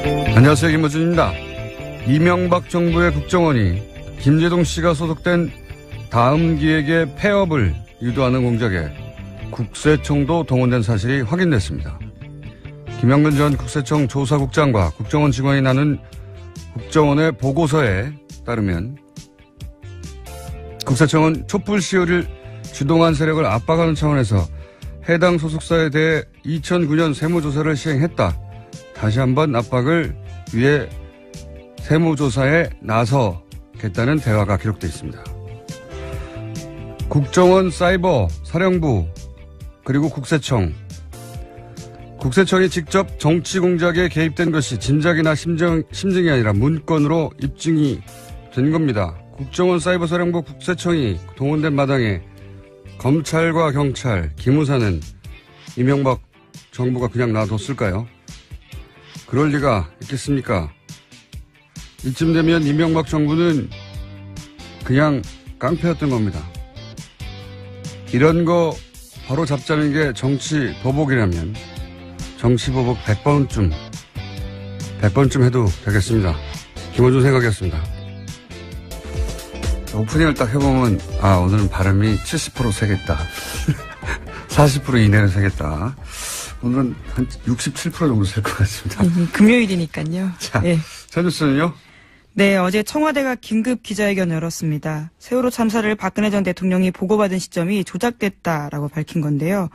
안녕하세요, 김호준입니다. 이명박 정부의 국정원이 김재동 씨가 소속된 다음 기획의 폐업을 유도하는 공작에 국세청도 동원된 사실이 확인됐습니다. 김영근 전 국세청 조사국장과 국정원 직원이 나눈 국정원의 보고서에 따르면 국세청은 촛불 시위를 주동한 세력을 압박하는 차원에서 해당 소속사에 대해 2009년 세무조사를 시행했다. 다시 한번 압박을 위해 세무조사에 나서겠다는 대화가 기록되어 있습니다. 국정원, 사이버, 사령부, 그리고 국세청이 직접 정치 공작에 개입된 것이 짐작이나 심증이 아니라 문건으로 입증이 된 겁니다. 국정원, 사이버, 사령부, 국세청이 동원된 마당에 검찰과 경찰, 기무사는 이명박 정부가 그냥 놔뒀을까요? 그럴 리가 있겠습니까? 이쯤 되면 이명박 정부는 그냥 깡패였던 겁니다. 이런 거 바로 잡자는 게 정치 보복이라면 정치 보복 100번쯤 해도 되겠습니다. 김호준 생각이었습니다. 오프닝을 딱 해보면 오늘은 발음이 70% 세겠다. 40% 이내로 세겠다. 오늘은 한 67% 정도 셀 것 같습니다. 금요일이니까요. 자, 네. 첫 뉴스는요? 네, 어제 청와대가 긴급 기자회견을 열었습니다. 세월호 참사를 박근혜 전 대통령이 보고받은 시점이 조작됐다라고 밝힌 건데요.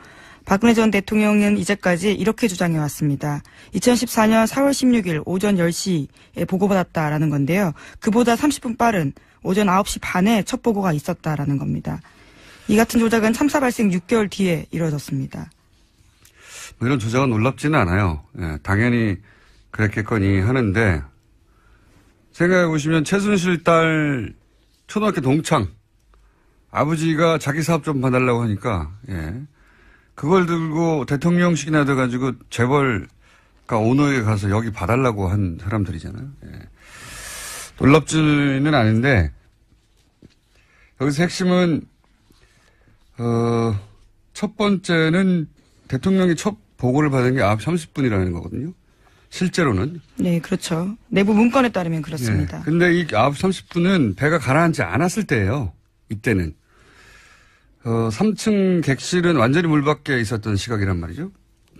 박근혜 전 대통령은 이제까지 이렇게 주장해왔습니다. 2014년 4월 16일 오전 10시에 보고받았다라는 건데요. 그보다 30분 빠른 오전 9시 반에 첫 보고가 있었다라는 겁니다. 이 같은 조작은 참사 발생 6개월 뒤에 이루어졌습니다. 이런 조작은 놀랍지는 않아요. 예, 당연히 그랬겠거니 하는데 생각해 보시면 최순실 딸 초등학교 동창 아버지가 자기 사업 좀 봐달라고 하니까 그걸 들고 대통령식이나 돼가지고 재벌가 오너에 가서 여기 봐달라고 한 사람들이잖아요. 놀랍지는 않은데 여기서 핵심은 첫 번째는 대통령이 첫 보고를 받은 게 9시 30분이라는 거거든요. 실제로는. 네, 그렇죠. 내부 문건에 따르면 그렇습니다. 근데 이 9시 30분은 배가 가라앉지 않았을 때예요. 이때는. 3층 객실은 완전히 물밖에 있었던 시각이란 말이죠.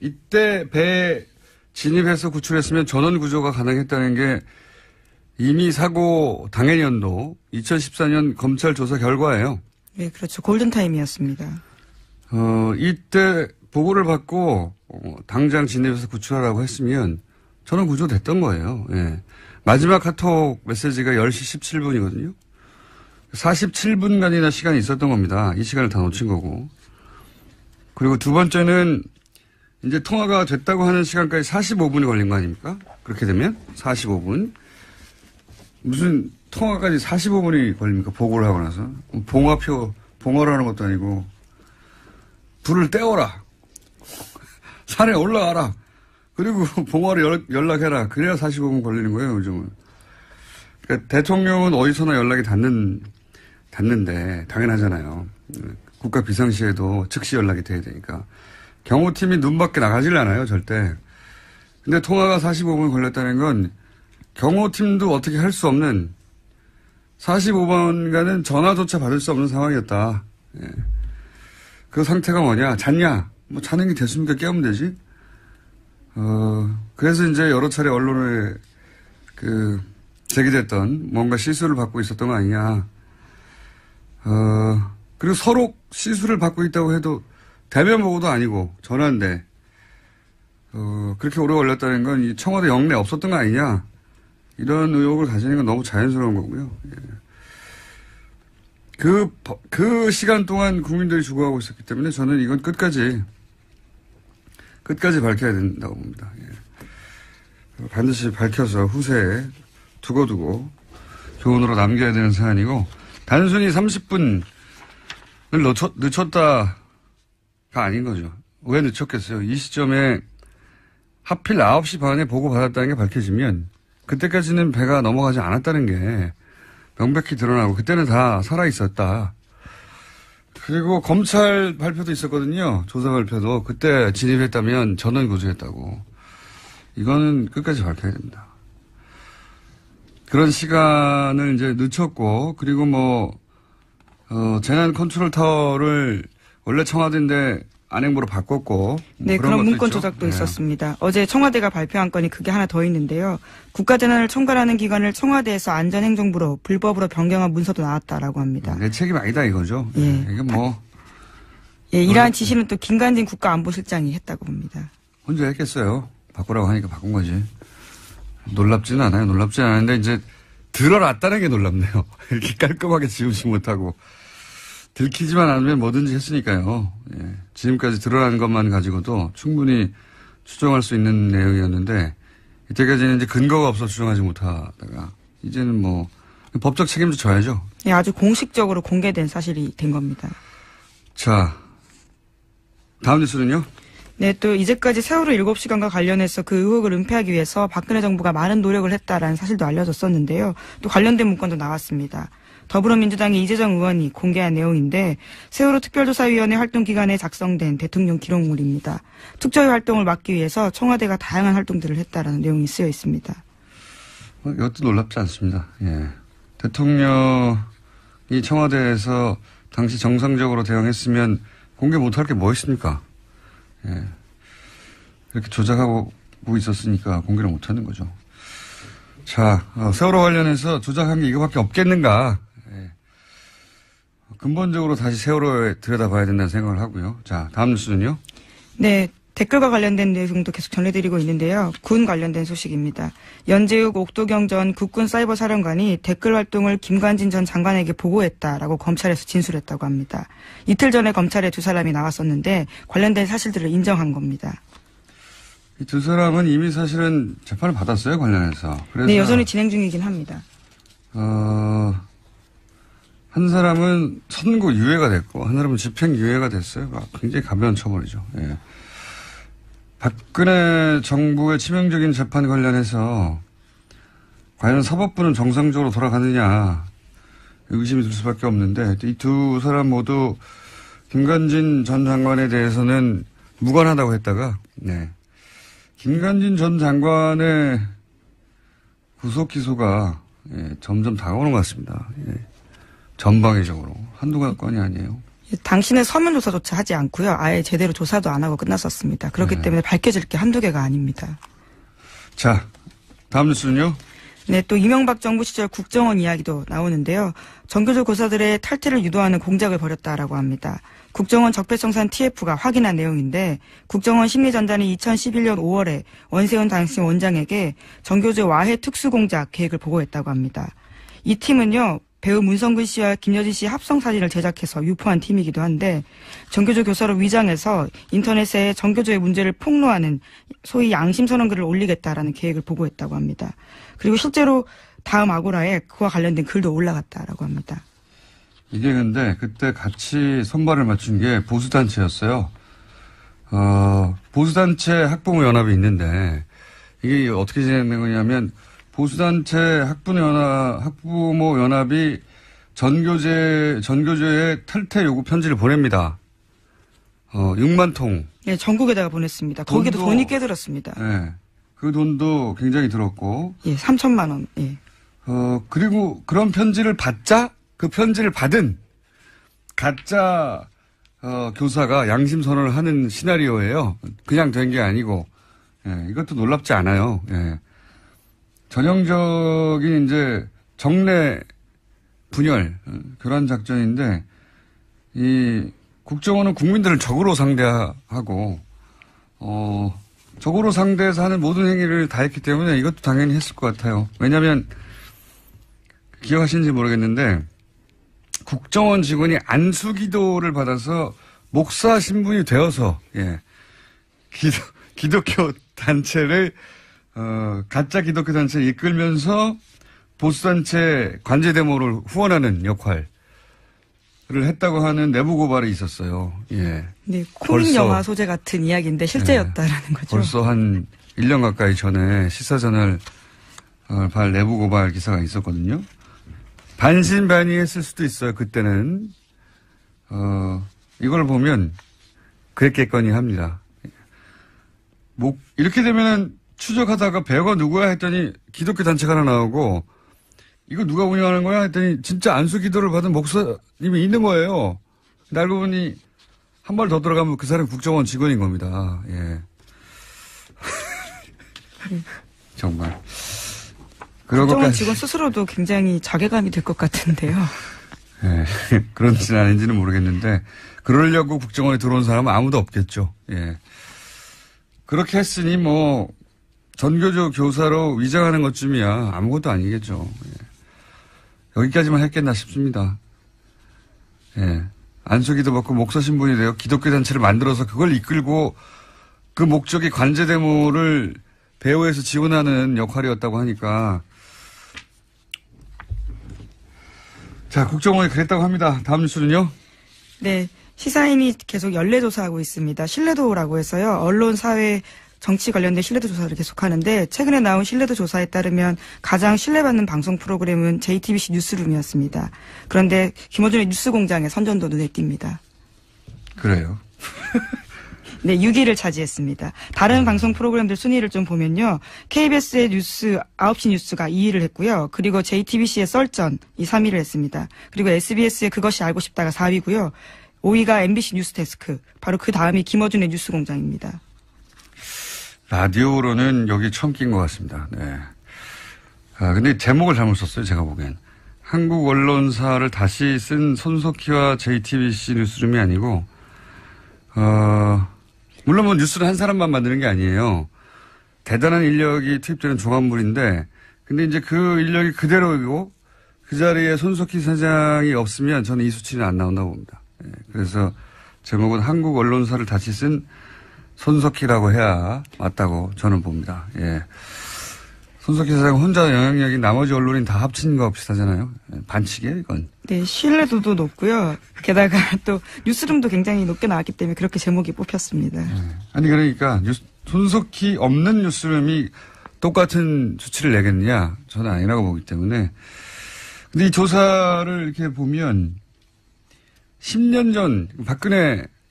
이때 배에 진입해서 구출했으면 전원 구조가 가능했다는 게 이미 사고 당해 연도 2014년 검찰 조사 결과예요. 네, 그렇죠. 골든타임이었습니다. 이때 보고를 받고 당장 진입해서 구출하라고 했으면 전원 구조됐던 거예요. 마지막 카톡 메시지가 10시 17분이거든요. 47분간이나 시간이 있었던 겁니다. 이 시간을 다 놓친 거고. 그리고 두 번째는 이제 통화가 됐다고 하는 시간까지 45분이 걸린 거 아닙니까? 그렇게 되면 45분. 무슨 통화까지 45분이 걸립니까? 보고를 하고 나서. 봉화라는 것도 아니고 불을 떼어라. 산에 올라가라. 그리고 봉화로 연락해라. 그래야 45분 걸리는 거예요, 요즘은. 그러니까 대통령은 어디서나 연락이 닿는데 당연하잖아요. 국가 비상시에도 즉시 연락이 돼야 되니까. 경호팀이 눈 밖에 나가질 않아요, 절대. 근데 통화가 45분 걸렸다는 건 경호팀도 어떻게 할 수 없는 45분간은 전화조차 받을 수 없는 상황이었다. 그 상태가 뭐냐? 잤냐? 뭐 자는 게 됐습니까? 깨우면 되지? 그래서 이제 여러 차례 언론에 제기됐던 뭔가 시술을 받고 있었던 거 아니냐. 그리고 서로 시술을 받고 있다고 해도 대면 보고도 아니고 전화인데, 그렇게 오래 걸렸다는 건 이 청와대 영내 없었던 거 아니냐. 이런 의혹을 가지는 건 너무 자연스러운 거고요. 그 시간 동안 국민들이 죽어가고 있었기 때문에 저는 이건 끝까지 밝혀야 된다고 봅니다. 반드시 밝혀서 후세에 두고두고 교훈으로 남겨야 되는 사안이고, 단순히 30분을 늦췄다가 아닌 거죠. 왜 늦췄겠어요? 이 시점에 하필 9시 반에 보고받았다는 게 밝혀지면 그때까지는 배가 넘어가지 않았다는 게 명백히 드러나고 그때는 다 살아있었다. 그리고 검찰 발표도 있었거든요. 조사 발표도. 그때 진입했다면 전원 구조했다고. 이거는 끝까지 밝혀야 됩니다. 그런 시간을 이제 늦췄고, 그리고 재난 컨트롤 타워를 원래 청와대인데 안행부로 바꿨고. 네, 그런 문건 조작도 있었습니다. 어제 청와대가 발표한 건이 그게 하나 더 있는데요. 국가재난을 총괄하는 기관을 청와대에서 안전행정부로 불법으로 변경한 문서도 나왔다라고 합니다. 내 책임 아니다 이거죠. 예. 이게 이러한 지시는 또 김관진 국가안보실장이 했다고 봅니다. 혼자 했겠어요. 바꾸라고 하니까 바꾼 거지. 놀랍지는 않아요. 놀랍지는 않은데 이제 드러났다는 게 놀랍네요. 이렇게 깔끔하게 지우지 못하고. 들키지만 않으면 뭐든지 했으니까요. 예. 지금까지 드러난 것만 가지고도 충분히 추정할 수 있는 내용이었는데 이때까지는 이제 근거가 없어 추정하지 못하다가 이제는 법적 책임도 져야죠. 예, 아주 공식적으로 공개된 사실이 된 겁니다. 자, 다음 뉴스는요? 네, 또 이제까지 세월호 7시간과 관련해서 그 의혹을 은폐하기 위해서 박근혜 정부가 많은 노력을 했다라는 사실도 알려졌었는데요. 또 관련된 문건도 나왔습니다. 더불어민주당의 이재정 의원이 공개한 내용인데 세월호 특별조사위원회 활동 기간에 작성된 대통령 기록물입니다. 특조위 활동을 막기 위해서 청와대가 다양한 활동들을 했다라는 내용이 쓰여 있습니다. 이것도 놀랍지 않습니다. 예. 대통령이 청와대에서 당시 정상적으로 대응했으면 공개 못할 게 뭐 있습니까? 예. 이렇게 조작하고 있었으니까 공개를 못하는 거죠. 자, 세월호 관련해서 조작한 게 이거밖에 없겠는가? 예. 근본적으로 다시 세월호에 들여다봐야 된다는 생각을 하고요. 자, 다음 뉴스는요? 네. 댓글과 관련된 내용도 계속 전해드리고 있는데요. 군 관련된 소식입니다. 연재욱 옥도경 전 국군 사이버 사령관이 댓글 활동을 김관진 전 장관에게 보고했다라고 검찰에서 진술했다고 합니다. 이틀 전에 검찰에 두 사람이 나왔었는데 관련된 사실들을 인정한 겁니다. 이 두 사람은 이미 사실은 재판을 받았어요, 관련해서. 그래서 네, 여전히 진행 중이긴 합니다. 한 사람은 선고 유예가 됐고 한 사람은 집행 유예가 됐어요. 굉장히 가벼운 처벌이죠. 예. 박근혜 정부의 치명적인 재판 관련해서 과연 사법부는 정상적으로 돌아가느냐 의심이 들 수밖에 없는데 이 두 사람 모두 김관진 전 장관에 대해서는 무관하다고 했다가 김관진 전 장관의 구속 기소가 점점 다가오는 것 같습니다. 전방위적으로 한두 건이 아니에요. 당신은 서면 조사조차 하지 않고요. 아예 제대로 조사도 안 하고 끝났었습니다. 그렇기 때문에 밝혀질 게 한두 개가 아닙니다. 자, 다음 뉴스는요? 네, 또 이명박 정부 시절 국정원 이야기도 나오는데요. 정교조 교사들의 탈퇴를 유도하는 공작을 벌였다라고 합니다. 국정원 적폐청산 TF가 확인한 내용인데 국정원 심리전단이 2011년 5월에 원세훈 당시 원장에게 정교조 와해 특수공작 계획을 보고했다고 합니다. 이 팀은요. 배우 문성근 씨와 김여진 씨 합성 사진을 제작해서 유포한 팀이기도 한데 정교조 교사로 위장해서 인터넷에 정교조의 문제를 폭로하는 소위 양심선언 글을 올리겠다라는 계획을 보고했다고 합니다. 그리고 실제로 다음 아고라에 그와 관련된 글도 올라갔다라고 합니다. 이게 근데 그때 같이 손발을 맞춘 게 보수단체였어요. 보수단체 학부모 연합이 있는데 이게 어떻게 진행된 거냐면 보수단체 학부모 연합이 전교조에 탈퇴 요구 편지를 보냅니다. 6만 통. 네, 전국에다가 보냈습니다. 거기도 돈이 꽤 들었습니다. 네. 그 돈도 굉장히 들었고. 예, 3천만 원. 예. 그리고 그런 편지를 받자 그 편지를 받은 가짜 교사가 양심 선언을 하는 시나리오예요. 그냥 된 게 아니고. 예, 이것도 놀랍지 않아요. 예. 전형적인 이제 정례 분열 교란 작전인데 이 국정원은 국민들을 적으로 상대하고 적으로 상대해서 하는 모든 행위를 다 했기 때문에 이것도 당연히 했을 것 같아요. 왜냐하면 기억하시는지 모르겠는데 국정원 직원이 안수기도를 받아서 목사 신분이 되어서 기독교 단체를 가짜 기독교 단체를 이끌면서 보수단체 관제대모를 후원하는 역할을 했다고 하는 내부 고발이 있었어요. 예. 네, 코믹 영화 소재 같은 이야기인데 실제였다라는 거죠. 벌써 한 1년 가까이 전에 시사저널 발 내부 고발 기사가 있었거든요. 반신반의했을 수도 있어요. 그때는 이걸 보면 그랬겠거니 합니다. 이렇게 되면은 추적하다가 배우가 누구야 했더니 기독교 단체가 하나 나오고 이거 누가 운영하는 거야 했더니 진짜 안수 기도를 받은 목사님이 있는 거예요. 근데 알고 보니 한 발 더 들어가면 그 사람이 국정원 직원인 겁니다. 예. 정말. 국정원 직원 스스로도 굉장히 자괴감이 될 것 같은데요. 예. 그런지는 아닌지는 모르겠는데 그러려고 국정원에 들어온 사람은 아무도 없겠죠. 예. 그렇게 했으니 뭐 전교조 교사로 위장하는 것쯤이야 아무것도 아니겠죠. 예. 여기까지만 했겠나 싶습니다. 예. 안수기도 받고 목사 신분이 되어 기독교 단체를 만들어서 그걸 이끌고 그 목적이 관제 데모를 배후에서 지원하는 역할이었다고 하니까. 자, 국정원이 그랬다고 합니다. 다음 뉴스는요? 네. 시사인이 계속 연례조사하고 있습니다. 신뢰도라고 해서요. 언론, 사회, 정치 관련된 신뢰도 조사를 계속하는데 최근에 나온 신뢰도 조사에 따르면 가장 신뢰받는 방송 프로그램은 JTBC 뉴스룸이었습니다. 그런데 김어준의 뉴스공장에 선전도 눈에 띕니다. 그래요? 네, 6위를 차지했습니다. 다른 방송 프로그램들 순위를 좀 보면요. KBS의 뉴스 9시 뉴스가 2위를 했고요. 그리고 JTBC의 썰전이 3위를 했습니다. 그리고 SBS의 그것이 알고 싶다가 4위고요. 5위가 MBC 뉴스데스크. 바로 그 다음이 김어준의 뉴스공장입니다. 라디오로는 여기 처음 낀 것 같습니다. 네. 근데 제목을 잘못 썼어요, 제가 보기엔. 한국 언론사를 다시 쓴 손석희와 JTBC 뉴스룸이 아니고, 물론 뭐 뉴스를 한 사람만 만드는 게 아니에요. 대단한 인력이 투입되는 종합물인데, 근데 이제 그 인력이 그대로이고, 그 자리에 손석희 사장이 없으면 저는 이 수치는 안 나온다고 봅니다. 네. 그래서 제목은 한국 언론사를 다시 쓴 손석희라고 해야 맞다고 저는 봅니다. 예. 손석희 사장 혼자 영향력이 나머지 언론인 다 합친 거 비슷하잖아요. 반칙이에요, 이건. 네, 신뢰도도 높고요. 게다가 또 뉴스룸도 굉장히 높게 나왔기 때문에 그렇게 제목이 뽑혔습니다. 네. 아니 그러니까 손석희 없는 뉴스룸이 똑같은 수치를 내겠느냐? 저는 아니라고 보기 때문에. 근데 이 조사를 이렇게 보면 10년 전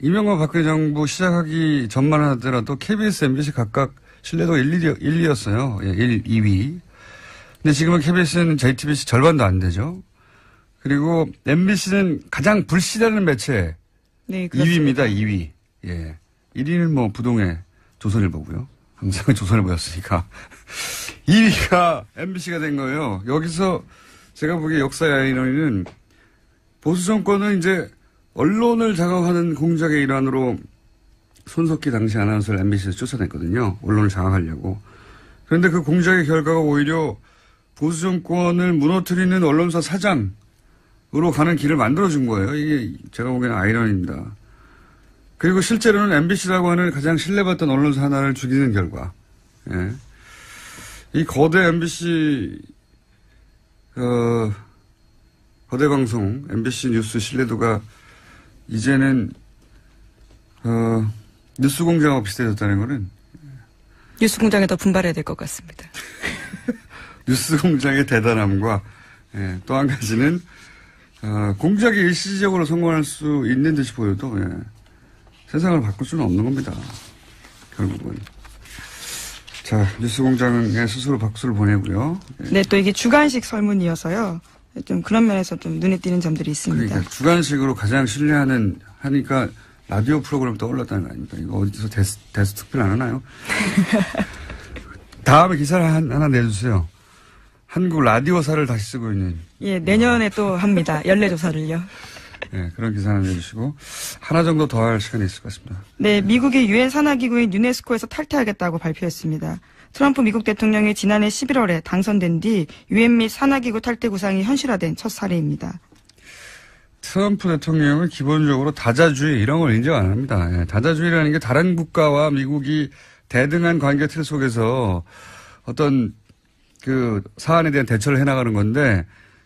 이명박 박근혜 정부 시작하기 전만 하더라도 KBS, MBC 각각 신뢰도가 1, 2였어요. 예, 1, 2위. 근데 지금은 KBS는 JTBC 절반도 안 되죠. 그리고 MBC는 가장 불신하는 매체. 네, 2위입니다, 2위. 예. 1위는 뭐 부동의 조선일보고요. 항상 조선일보였으니까. 2위가 MBC가 된 거예요. 여기서 제가 보기에 역사의 아이러니는 보수 정권은 이제 언론을 장악하는 공작의 일환으로 손석희 당시 아나운서를 MBC에서 쫓아냈거든요. 언론을 장악하려고. 그런데 그 공작의 결과가 오히려 보수 정권을 무너뜨리는 언론사 사장으로 가는 길을 만들어준 거예요. 이게 제가 보기에는 아이러니입니다. 그리고 실제로는 MBC라고 하는 가장 신뢰받던 언론사 하나를 죽이는 결과. 예. 이 거대 MBC 거대 방송 MBC 뉴스 신뢰도가 이제는 뉴스공장하고 비슷해졌다는 거는 뉴스공장에 더 분발해야 될 것 같습니다. 뉴스공장의 대단함과 예, 또 한 가지는 공작이 일시적으로 성공할 수 있는 듯이 보여도 예, 세상을 바꿀 수는 없는 겁니다. 결국은. 자, 뉴스공장에 스스로 박수를 보내고요. 예. 네, 또 이게 주간식 설문이어서요. 좀 그런 면에서 좀 눈에 띄는 점들이 있습니다. 그러니까 주간식으로 가장 하니까 라디오 프로그램 떠올랐다는 거 아닙니까? 이거 어디서 대수 특별 안 하나요? 다음에 기사를 하나 내주세요. 한국 라디오사를 다시 쓰고 있는. 예, 내년에 또 합니다. 연례조사를요. 네, 그런 기사 하나 내주시고 하나 정도 더 할 시간이 있을 것 같습니다. 네, 미국이 유엔 산하기구인 유네스코에서 탈퇴하겠다고 발표했습니다. 트럼프 미국 대통령이 지난해 11월에 당선된 뒤 유엔 및 산하기구 탈퇴 구상이 현실화된 첫 사례입니다. 트럼프 대통령은 기본적으로 다자주의 이런 걸 인정 안 합니다. 예, 다자주의라는 게 다른 국가와 미국이 대등한 관계 틀 속에서 어떤 그 사안에 대한 대처를 해나가는 건데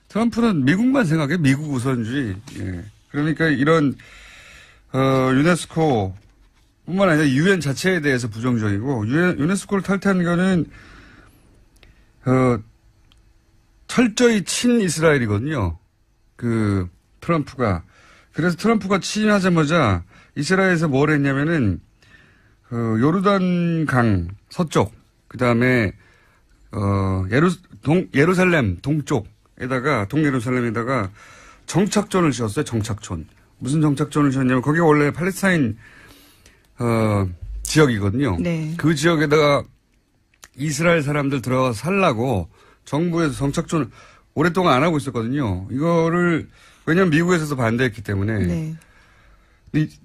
트럼프는 미국만 생각해. 미국 우선주의. 예. 그러니까 이런 유네스코 뿐만 아니라 유엔 자체에 대해서 부정적이고 유네스코를 탈퇴한 거는 철저히 친이스라엘이거든요. 그 트럼프가. 그래서 트럼프가 취임하자마자 이스라엘에서 뭘 했냐면은 요르단 강 서쪽 그 다음에, 예루살렘 동쪽에다가, 동예루살렘에다가 정착촌을 지었어요, 정착촌. 무슨 정착촌을 지었냐면, 거기가 원래 팔레스타인, 지역이거든요. 네. 그 지역에다가 이스라엘 사람들 들어가서 살라고 정부에서 정착촌을 오랫동안 안 하고 있었거든요. 이거를, 왜냐면 미국에서도 반대했기 때문에. 네.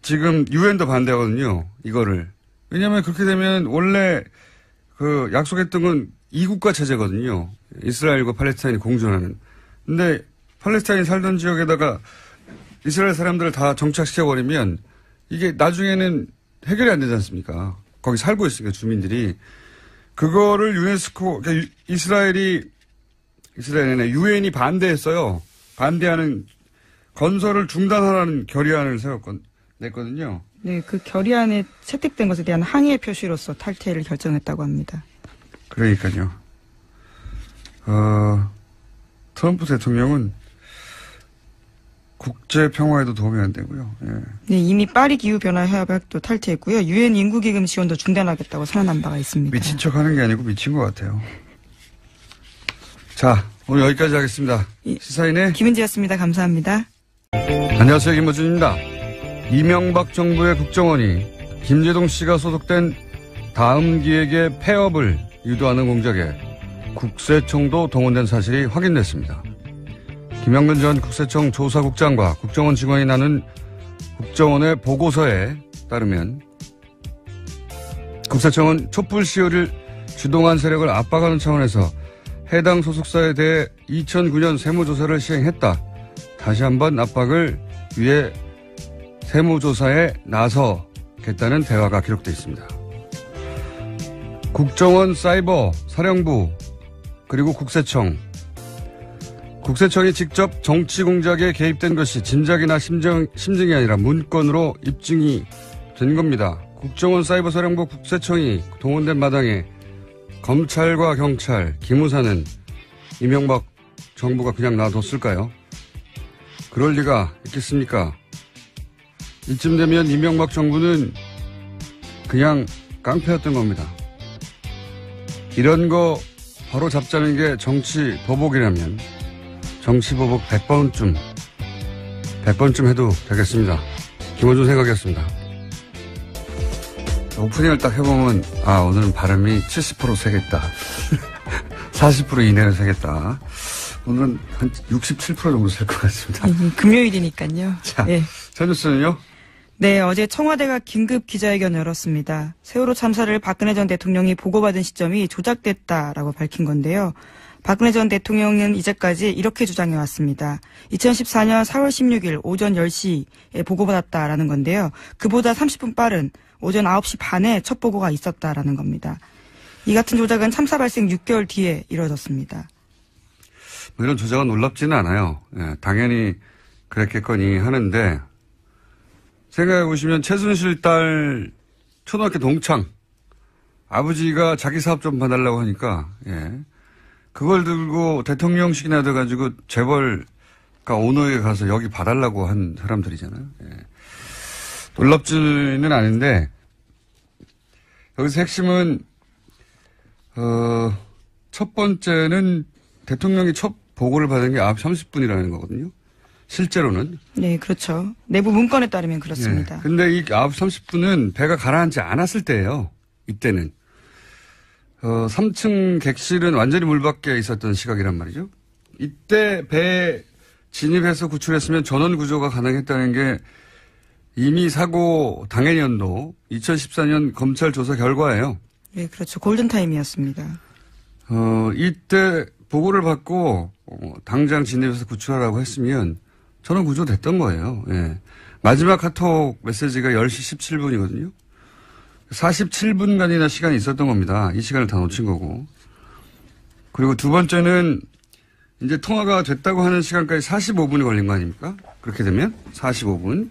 지금 유엔도 반대하거든요. 이거를. 왜냐면 그렇게 되면 원래 그 약속했던 건 이국가 체제거든요. 이스라엘과 팔레스타인이 공존하는. 근데 팔레스타인 살던 지역에다가 이스라엘 사람들을 다 정착시켜버리면 이게 나중에는 해결이 안 되지 않습니까? 거기 살고 있으니까 주민들이. 그거를 유네스코, 그러니까 유엔이 반대했어요. 반대하는 건설을 중단하라는 결의안을 냈거든요. 네, 그 결의안에 채택된 것에 대한 항의의 표시로서 탈퇴를 결정했다고 합니다. 그러니까요. 트럼프 대통령은 국제 평화에도 도움이 안 되고요. 예. 네, 이미 파리 기후 변화 협약도 탈퇴했고요. 유엔 인구기금 지원도 중단하겠다고 선언한 바가 있습니다. 미친 척하는 게 아니고 미친 것 같아요. 자, 오늘 여기까지 하겠습니다. 시사인의 김은지였습니다. 감사합니다. 안녕하세요, 김호준입니다. 이명박 정부의 국정원이 김재동 씨가 소속된 다음 기획의 폐업을 유도하는 공작에 국세청도 동원된 사실이 확인됐습니다. 김영근 전 국세청 조사국장과 국정원 직원이 나눈 국정원의 보고서에 따르면 국세청은 촛불 시위를 주동한 세력을 압박하는 차원에서 해당 소속사에 대해 2009년 세무조사를 시행했다. 다시 한번 압박을 위해 세무조사에 나서겠다는 대화가 기록되어 있습니다. 국정원 사이버 사령부 그리고 국세청이 직접 정치 공작에 개입된 것이 짐작이나 심증이 아니라 문건으로 입증이 된 겁니다. 국정원 사이버 사령부 국세청이 동원된 마당에 검찰과 경찰, 기무사는 이명박 정부가 그냥 놔뒀을까요? 그럴 리가 있겠습니까? 이쯤 되면 이명박 정부는 그냥 깡패였던 겁니다. 이런 거 바로 잡자는 게 정치 보복이라면 정치 보복 100번쯤 해도 되겠습니다. 김호준 생각이었습니다. 오프닝을 딱 해보면 오늘은 발음이 70% 세겠다. 40% 이내로 세겠다. 오늘은 한 67% 정도 셀 것 같습니다. 금요일이니까요. 자, 네. 첫 뉴스는요? 네, 어제 청와대가 긴급 기자회견을 열었습니다. 세월호 참사를 박근혜 전 대통령이 보고받은 시점이 조작됐다라고 밝힌 건데요. 박근혜 전 대통령은 이제까지 이렇게 주장해왔습니다. 2014년 4월 16일 오전 10시에 보고받았다라는 건데요. 그보다 30분 빠른 오전 9시 반에 첫 보고가 있었다라는 겁니다. 이 같은 조작은 참사 발생 6개월 뒤에 이뤄졌습니다. 이런 조작은 놀랍지는 않아요. 예, 당연히 그랬겠거니 하는데 생각해 보시면 최순실 딸 초등학교 동창 아버지가 자기 사업 좀 봐달라고 하니까 그걸 들고 대통령식이나 돼가지고 재벌가 오너에 가서 여기 봐달라고 한 사람들이잖아요. 놀랍지는 않은데 여기서 핵심은 첫 번째는 대통령이 첫 보고를 받은 게 9시 30분이라는 거거든요. 실제로는. 네, 그렇죠. 내부 문건에 따르면 그렇습니다. 근데 이 9시 30분은 배가 가라앉지 않았을 때예요. 이때는. 3층 객실은 완전히 물밖에 있었던 시각이란 말이죠. 이때 배에 진입해서 구출했으면 전원 구조가 가능했다는 게 이미 사고 당해년도 2014년 검찰 조사 결과예요. 네, 그렇죠. 골든타임이었습니다. 이때 보고를 받고 당장 진입해서 구출하라고 했으면 전원 구조됐던 거예요. 마지막 카톡 메시지가 10시 17분이거든요. 47분간이나 시간이 있었던 겁니다. 이 시간을 다 놓친 거고. 그리고 두 번째는 이제 통화가 됐다고 하는 시간까지 45분이 걸린 거 아닙니까? 그렇게 되면 45분.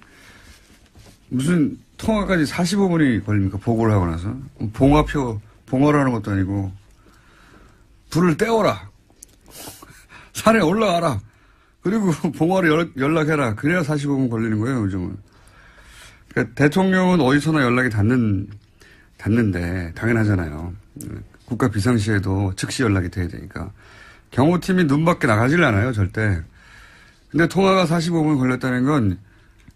무슨 통화까지 45분이 걸립니까? 보고를 하고 나서. 봉화를 하는 것도 아니고 불을 떼어라. 산에 올라가라. 그리고 봉화로 연락해라. 그래야 45분 걸리는 거예요, 요즘은. 그러니까 대통령은 어디서나 연락이 닿는데, 당연하잖아요. 국가 비상시에도 즉시 연락이 돼야 되니까. 경호팀이 눈 밖에 나가질 않아요, 절대. 근데 통화가 45분 걸렸다는 건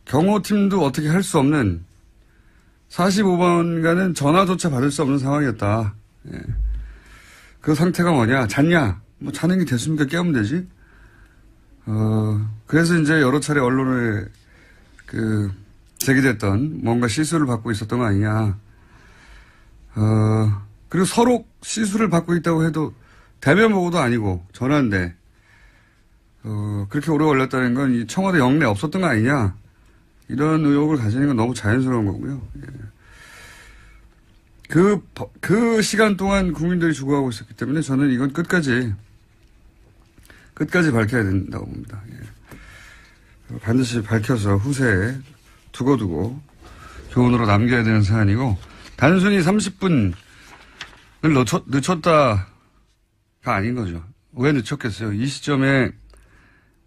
경호팀도 어떻게 할 수 없는 45분간은 전화조차 받을 수 없는 상황이었다. 예. 그 상태가 뭐냐? 잤냐? 뭐 자는 게 됐습니까? 깨우면 되지? 그래서 이제 여러 차례 언론에 제기됐던 뭔가 시술을 받고 있었던 거 아니냐. 그리고 서로 시술을 받고 있다고 해도 대면 보고도 아니고 전화인데, 그렇게 오래 걸렸다는 건 이 청와대 영내 없었던 거 아니냐. 이런 의혹을 가지는 건 너무 자연스러운 거고요. 예. 그 시간 동안 국민들이 죽어가고 있었기 때문에 저는 이건 끝까지 밝혀야 된다고 봅니다. 예. 반드시 밝혀서 후세에 두고두고 교훈으로 남겨야 되는 사안이고, 단순히 30분을 늦췄다가 아닌 거죠. 왜 늦췄겠어요? 이 시점에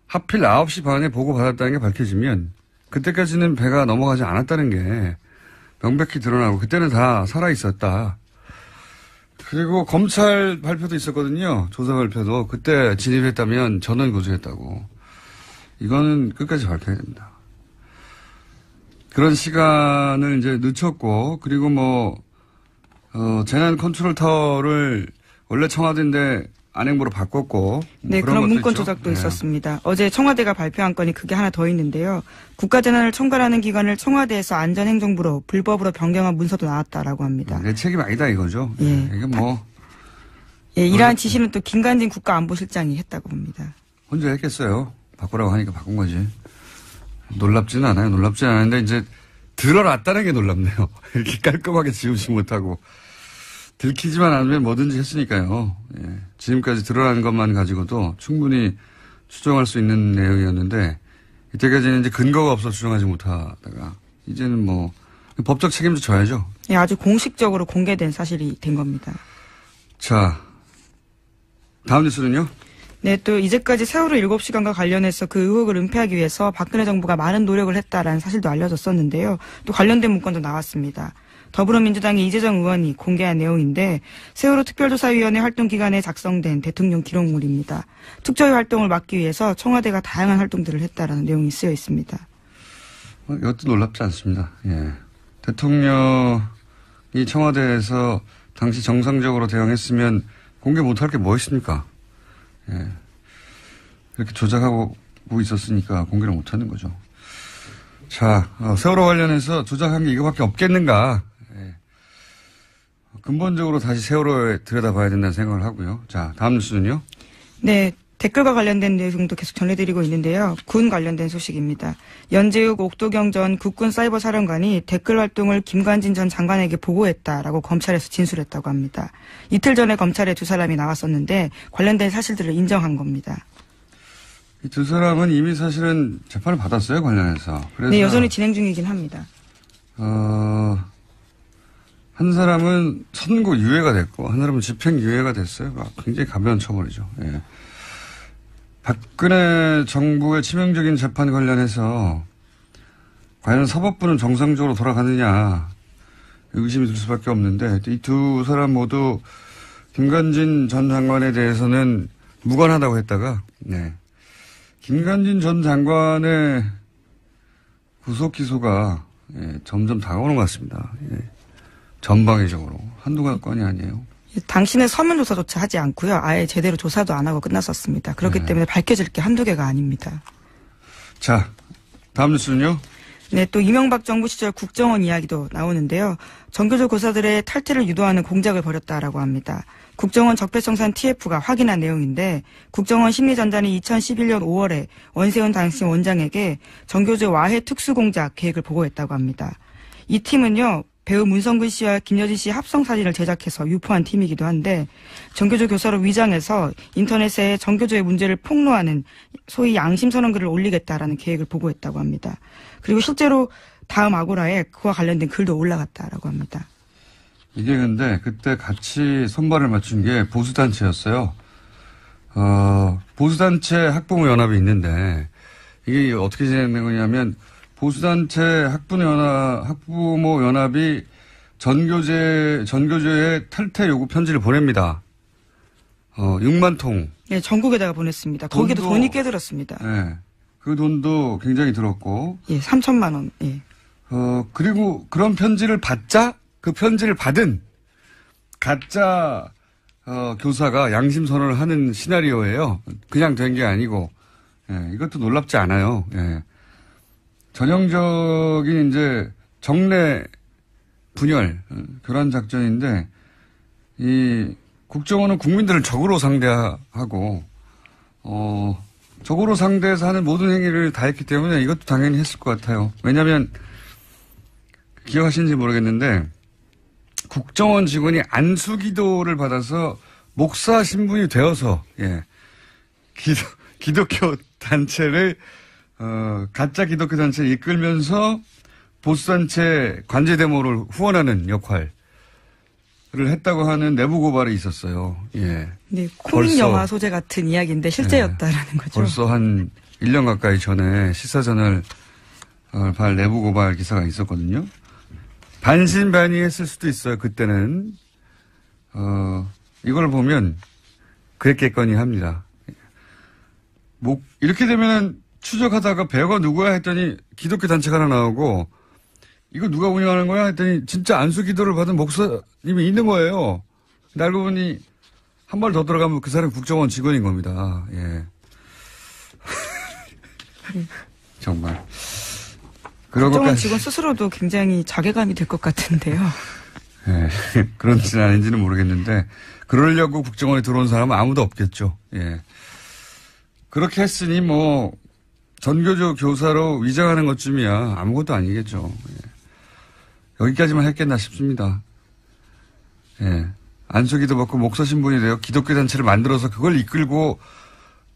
하필 9시 반에 보고받았다는 게 밝혀지면 그때까지는 배가 넘어가지 않았다는 게 명백히 드러나고 그때는 다 살아있었다. 그리고 검찰 발표도 있었거든요. 조사 발표도. 그때 진입했다면 전원 고소했다고. 이거는 끝까지 밝혀야 됩니다. 그런 시간을 이제 늦췄고, 그리고 재난 컨트롤 타워를 원래 청와대인데 안행부로 바꿨고. 네, 그런 문건 조작도 있었습니다. 어제 청와대가 발표한 건이 그게 하나 더 있는데요. 국가재난을 총괄하는 기관을 청와대에서 안전행정부로 불법으로 변경한 문서도 나왔다라고 합니다. 내 책임 아니다 이거죠. 예. 이게 예, 이러한 지시는 또 김관진 국가안보실장이 했다고 봅니다. 혼자 했겠어요. 바꾸라고 하니까 바꾼 거지. 놀랍지는 않아요. 놀랍지는 않은데 이제 드러났다는 게 놀랍네요. 이렇게 깔끔하게 지우지 못하고. 들키지만 않으면 뭐든지 했으니까요. 예. 지금까지 드러난 것만 가지고도 충분히 추정할 수 있는 내용이었는데, 이때까지는 이제 근거가 없어 추정하지 못하다가 이제는 법적 책임도 져야죠. 예, 아주 공식적으로 공개된 사실이 된 겁니다. 자, 다음 뉴스는요? 네, 또 이제까지 세월호 7시간과 관련해서 그 의혹을 은폐하기 위해서 박근혜 정부가 많은 노력을 했다라는 사실도 알려졌었는데요. 또 관련된 문건도 나왔습니다. 더불어민주당의 이재정 의원이 공개한 내용인데, 세월호 특별조사위원회 활동 기간에 작성된 대통령 기록물입니다. 특조위 활동을 막기 위해서 청와대가 다양한 활동들을 했다라는 내용이 쓰여 있습니다. 이것도 놀랍지 않습니다. 예. 대통령이 청와대에서 당시 정상적으로 대응했으면 공개 못할 게 뭐 있습니까? 예. 이렇게 조작하고 있었으니까 공개를 못하는 거죠. 자, 세월호 관련해서 조작한 게 이거밖에 없겠는가? 예. 근본적으로 다시 세월호에 들여다봐야 된다는 생각을 하고요. 자, 다음 뉴스는요? 네. 댓글과 관련된 내용도 계속 전해드리고 있는데요. 군 관련된 소식입니다. 연재욱 옥도경 전 국군 사이버 사령관이 댓글 활동을 김관진 전 장관에게 보고했다라고 검찰에서 진술했다고 합니다. 이틀 전에 검찰에 두 사람이 나왔었는데 관련된 사실들을 인정한 겁니다. 이 두 사람은 이미 사실은 재판을 받았어요, 관련해서. 그래서 네, 여전히 진행 중이긴 합니다. 한 사람은 선고 유예가 됐고, 한 사람은 집행 유예가 됐어요. 굉장히 가벼운 처벌이죠. 예. 박근혜 정부의 치명적인 재판 관련해서 과연 사법부는 정상적으로 돌아가느냐 의심이 들 수밖에 없는데, 이 두 사람 모두 김관진 전 장관에 대해서는 무관하다고 했다가, 네. 김관진 전 장관의 구속 기소가 점점 다가오는 것 같습니다. 예. 전방위적으로 한두 건이 아니에요. 당신의 서면 조사조차 하지 않고요. 아예 제대로 조사도 안 하고 끝났었습니다. 그렇기 때문에 밝혀질 게 한두 개가 아닙니다. 자, 다음 뉴스는요? 네, 또 이명박 정부 시절 국정원 이야기도 나오는데요. 정교조 교사들의 탈퇴를 유도하는 공작을 벌였다라고 합니다. 국정원 적폐청산 TF가 확인한 내용인데, 국정원 심리전단이 2011년 5월에 원세훈 당시 원장에게 정교조 와해 특수공작 계획을 보고했다고 합니다. 이 팀은요, 배우 문성근 씨와 김여진 씨 합성 사진을 제작해서 유포한 팀이기도 한데, 정교조 교사로 위장해서 인터넷에 정교조의 문제를 폭로하는 소위 양심선언 글을 올리겠다라는 계획을 보고했다고 합니다. 그리고 실제로 다음 아고라에 그와 관련된 글도 올라갔다라고 합니다. 이게 근데 그때 같이 손발을 맞춘 게 보수단체였어요. 보수단체 학부모 연합이 있는데, 이게 어떻게 진행된 거냐면, 보수단체 학부모 연합이 전교조에 탈퇴 요구 편지를 보냅니다. 6만 통. 네, 전국에다가 보냈습니다. 거기도 돈이 꽤 들었습니다. 네. 그 돈도 굉장히 들었고. 예, 3천만 원. 예. 그리고 그런 편지를 받자 그 편지를 받은 가짜 교사가 양심 선언을 하는 시나리오예요. 그냥 된 게 아니고. 예, 이것도 놀랍지 않아요. 예. 전형적인 이제 정례 분열 교란 작전인데 이 국정원은 국민들을 적으로 상대하고 적으로 상대해서 하는 모든 행위를 다 했기 때문에 이것도 당연히 했을 것 같아요. 왜냐하면 기억하시는지 모르겠는데 국정원 직원이 안수기도를 받아서 목사 신분이 되어서 예. 기독교 단체를 가짜 기독교 단체를 이끌면서 보수단체 관제 데모를 후원하는 역할을 했다고 하는 내부 고발이 있었어요. 예. 네, 코믹 영화 소재 같은 이야기인데 실제였다라는 예, 거죠. 벌써 한 1년 가까이 전에 시사저널 발 내부 고발 기사가 있었거든요. 반신반의했을 수도 있어요. 그때는 이걸 보면 그랬겠거니 합니다. 이렇게 되면 추적하다가 배우가 누구야 했더니 기독교 단체가 하나 나오고 이거 누가 운영하는 거야 했더니 진짜 안수기도를 받은 목사님이 있는 거예요. 근데 알고 보니 한 발 더 들어가면 그 사람이 국정원 직원인 겁니다. 예. 정말. 국정원 직원 스스로도 굉장히 자괴감이 될 것 같은데요. 예. 그런지는 아닌지는 모르겠는데 그러려고 국정원에 들어온 사람은 아무도 없겠죠. 예. 그렇게 했으니 뭐 전교조 교사로 위장하는 것쯤이야 아무것도 아니겠죠. 예. 여기까지만 했겠나 싶습니다. 예. 안수기도 받고 목사 신분이 되어 기독교 단체를 만들어서 그걸 이끌고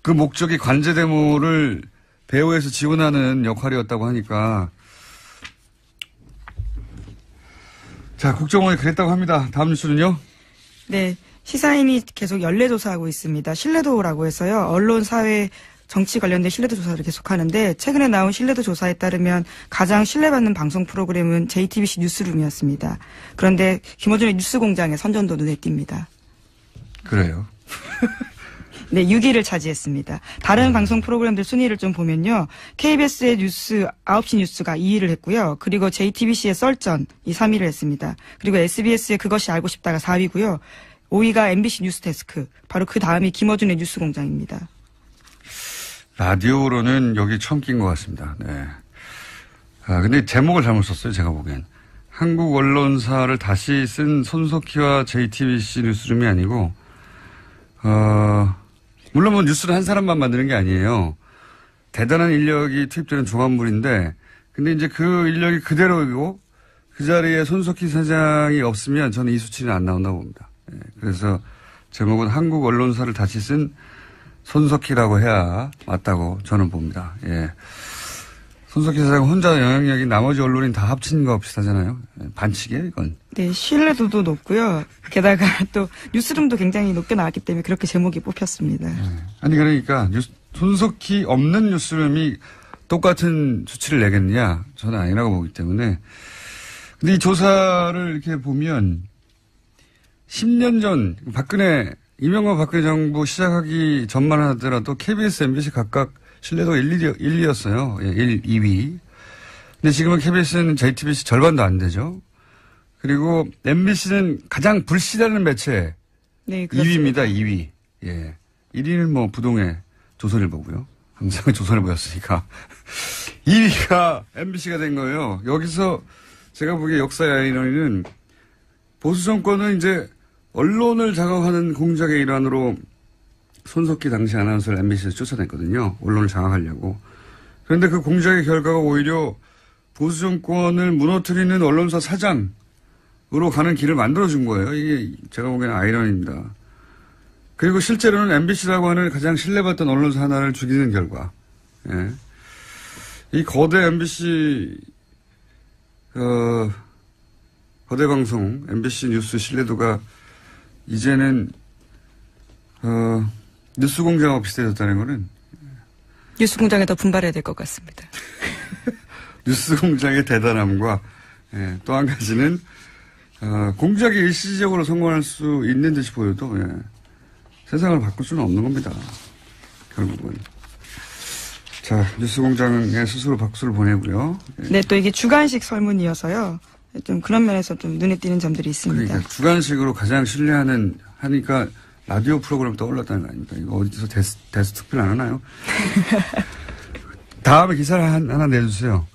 그 목적이 관제 데모를 배후에서 지원하는 역할이었다고 하니까 자, 국정원이 그랬다고 합니다. 다음 뉴스는요? 네. 시사인이 계속 연례조사하고 있습니다. 신뢰도라고 해서요. 언론, 사회, 정치 관련된 신뢰도 조사를 계속하는데 최근에 나온 신뢰도 조사에 따르면 가장 신뢰받는 방송 프로그램은 JTBC 뉴스룸이었습니다. 그런데 김어준의 뉴스공장의 선전도 눈에 띕니다. 그래요? 네, 6위를 차지했습니다. 다른 방송 프로그램들 순위를 좀 보면요. KBS의 뉴스 9시 뉴스가 2위를 했고요. 그리고 JTBC의 썰전이 3위를 했습니다. 그리고 SBS의 그것이 알고 싶다가 4위고요. 5위가 MBC 뉴스데스크. 바로 그 다음이 김어준의 뉴스공장입니다. 라디오로는 여기 처음 낀 것 같습니다. 네. 근데 제목을 잘못 썼어요. 제가 보기엔. 한국 언론사를 다시 쓴 손석희와 JTBC 뉴스룸이 아니고 물론 뭐 뉴스를 한 사람만 만드는 게 아니에요. 대단한 인력이 투입되는 종합물인데 근데 이제 그 인력이 그대로이고 그 자리에 손석희 사장이 없으면 저는 이 수치는 안 나온다고 봅니다. 네. 그래서 제목은 한국 언론사를 다시 쓴 손석희라고 해야 맞다고 저는 봅니다. 예. 손석희 사장 혼자 영향력이 나머지 언론인 다 합친 거 비슷하잖아요. 반칙이에요, 이건. 네, 신뢰도도 높고요. 게다가 또 뉴스룸도 굉장히 높게 나왔기 때문에 그렇게 제목이 뽑혔습니다. 아니 그러니까 손석희 없는 뉴스룸이 똑같은 수치를 내겠느냐? 저는 아니라고 보기 때문에. 근데 이 조사를 이렇게 보면 10년 전 이명박 박근혜 정부 시작하기 전만 하더라도 KBS, MBC 각각 신뢰도가 1, 2였어요. 예, 1, 2위. 근데 지금은 KBS는 JTBC 절반도 안 되죠. 그리고 MBC는 가장 불신하는 매체. 네, 2위입니다, 2위. 예. 1위는 뭐 부동의 조선일보고요. 항상 조선일보였으니까. 2위가 MBC가 된 거예요. 여기서 제가 보기에 역사의 아이러니는 보수 정권은 이제 언론을 장악하는 공작의 일환으로 손석희 당시 아나운서를 MBC에서 쫓아냈거든요. 언론을 장악하려고. 그런데 그 공작의 결과가 오히려 보수 정권을 무너뜨리는 언론사 사장으로 가는 길을 만들어준 거예요. 이게 제가 보기에는 아이러니입니다. 그리고 실제로는 MBC라고 하는 가장 신뢰받던 언론사 하나를 죽이는 결과. 예. 이 거대 MBC 거대 방송 MBC 뉴스 신뢰도가 이제는 뉴스공장하고 비슷해졌다는 거는 뉴스공장에 더 분발해야 될 것 같습니다. 뉴스공장의 대단함과 또 한 가지는 공작이 일시적으로 성공할 수 있는 듯이 보여도, 예. 세상을 바꿀 수는 없는 겁니다. 결국은. 자, 뉴스공장에 스스로 박수를 보내고요. 예. 네, 또 이게 주간식 설문이어서요. 좀 그런 면에서 좀 눈에 띄는 점들이 있습니다. 그러니까 주간식으로 가장 하니까 라디오 프로그램 떠올랐다는 거 아닙니까? 이거 어디서 대수 특별 안 하나요? 다음에 기사를 하나 내주세요.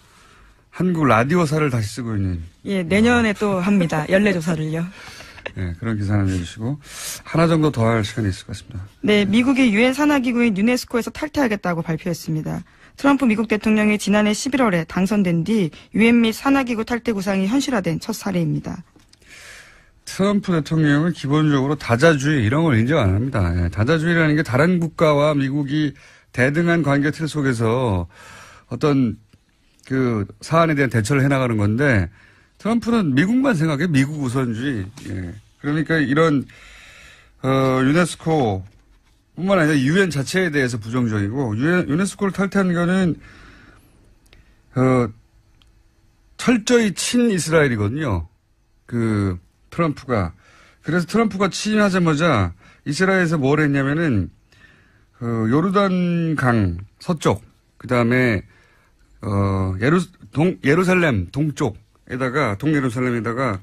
한국 라디오사를 다시 쓰고 있는. 예, 내년에 또 합니다. 연례조사를요. 네, 그런 기사 하나 내주시고 하나 정도 더 할 시간이 있을 것 같습니다. 네, 미국이 유엔 산하기구인 유네스코에서 탈퇴하겠다고 발표했습니다. 트럼프 미국 대통령이 지난해 11월에 당선된 뒤 유엔 및 산하기구 탈퇴 구상이 현실화된 첫 사례입니다. 트럼프 대통령은 기본적으로 다자주의 이런 걸 인정 안 합니다. 예, 다자주의라는 게 다른 국가와 미국이 대등한 관계 틀 속에서 어떤 그 사안에 대한 대처를 해나가는 건데 트럼프는 미국만 생각해 미국 우선주의. 예. 그러니까 이런 유네스코 뿐만 아니라 유엔 자체에 대해서 부정적이고 유네스코를 탈퇴한 거는 철저히 친이스라엘이거든요. 그 트럼프가. 그래서 트럼프가 취임하자마자 이스라엘에서 뭘 했냐면은 요르단 서쪽 그다음에 예루살렘 동예루살렘에다가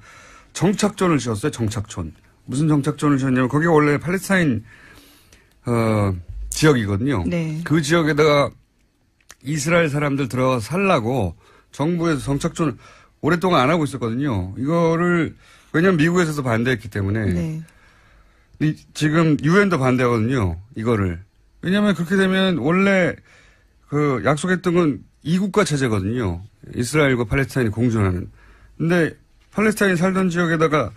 정착존을 지었어요. 정착촌. 무슨 정착존을 지었냐면 거기가 원래 팔레스타인 지역이거든요. 네. 그 지역에다가 이스라엘 사람들 들어가서 살라고 정부에서 정착존을 오랫동안 안 하고 있었거든요. 이거를 왜냐하면 미국에서도 반대했기 때문에 네. 지금 유엔도 반대하거든요. 이거를. 왜냐하면 그렇게 되면 원래 그 약속했던 건 이국가 체제거든요. 이스라엘과 팔레스타인이 공존하는. 근데 팔레스타인 살던 지역에다가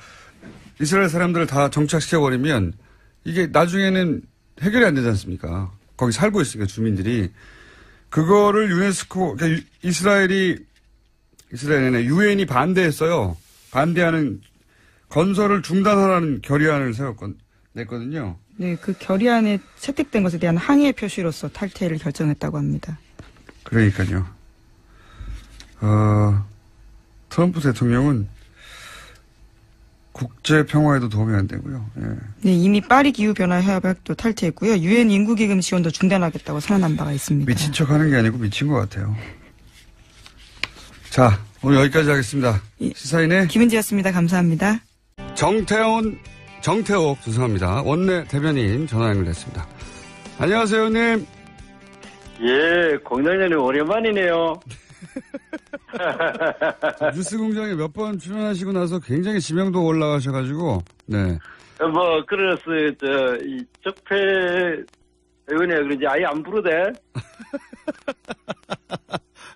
이스라엘 사람들을 다 정착시켜버리면 이게 나중에는 해결이 안 되지 않습니까? 거기 살고 있으니까 주민들이. 그거를 유네스코, 그러니까 유엔이 반대했어요. 반대하는 건설을 중단하라는 결의안을 냈거든요. 네, 그 결의안에 채택된 것에 대한 항의의 표시로서 탈퇴를 결정했다고 합니다. 그러니까요. 트럼프 대통령은 국제 평화에도 도움이 안 되고요. 예. 네, 이미 파리 기후변화 협약도 탈퇴했고요. 유엔 인구기금 지원도 중단하겠다고 선언한 바가 있습니다. 미친 척하는 게 아니고 미친 것 같아요. 자, 오늘 여기까지 하겠습니다. 시사인의 김은지였습니다. 감사합니다. 정태옥 죄송합니다. 원내 대변인 전화 연결됐습니다. 안녕하세요, 의원님. 예, 공장장님 오랜만이네요. 뉴스공장에 몇 번 출연하시고 나서 굉장히 지명도 올라가셔가지고, 네. 그래서, 이 적폐 의원이야. 그런지 아예 안 부르대?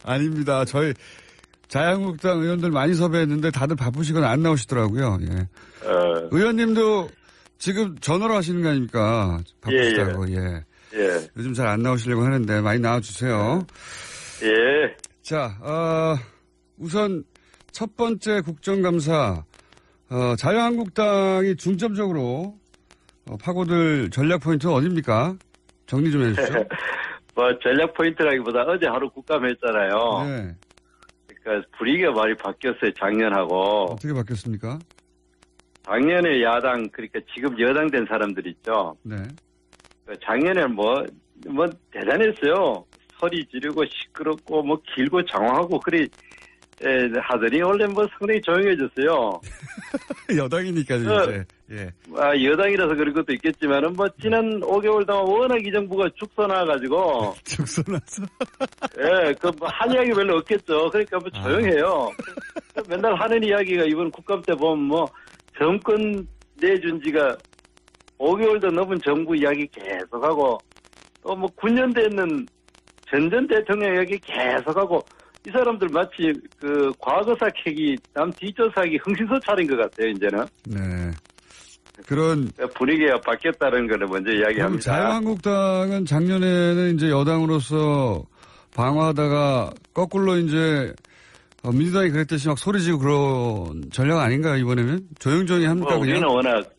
아닙니다. 저희 자유한국당 의원들 많이 섭외했는데 다들 바쁘시거나 안 나오시더라고요. 예. 의원님도 지금 전화로 하시는 거 아닙니까? 바쁘시다고, 예. 예. 요즘 잘 안 나오시려고 하는데 많이 나와주세요. 예. 자, 우선 첫 번째 국정감사, 자유한국당이 중점적으로 파고들 전략 포인트는 어디입니까? 정리 좀 해주시죠. 전략 포인트라기보다 어제 하루 국감했잖아요. 네. 그러니까 분위기가 많이 바뀌었어요, 작년하고. 어떻게 바뀌었습니까? 작년에 야당, 그러니까 지금 여당 된 사람들 있죠. 네. 작년에 대단했어요. 소리 지르고 시끄럽고 길고 장황하고 하더니 원래 상당히 조용해졌어요. 여당이니까 이제. 예. 여당이라서 그런 것도 있겠지만은 지난 5개월 동안 워낙 이 정부가 죽서나가지고. 죽서나서. 예, 한 이야기 별로 없겠죠. 그러니까 조용해요. 맨날 하는 이야기가 이번 국감 때 보면 정권 내준 지가 5개월도 넘은 정부 이야기 계속하고 또 9년 됐는 전 대통령 이야기 계속하고 이 사람들 마치 과거사 캐기 남 뒷조사하기 흥신소 차린 것 같아요 이제는. 네. 그런 분위기가 바뀌었다는 걸 먼저 이야기합니다. 자유한국당은 작년에는 이제 여당으로서 방어하다가 거꾸로 이제 민주당이 그랬듯이 막 소리지고 그런 전략 아닌가요 이번에는? 조용조용히 합니까 그냥? 우리는 워낙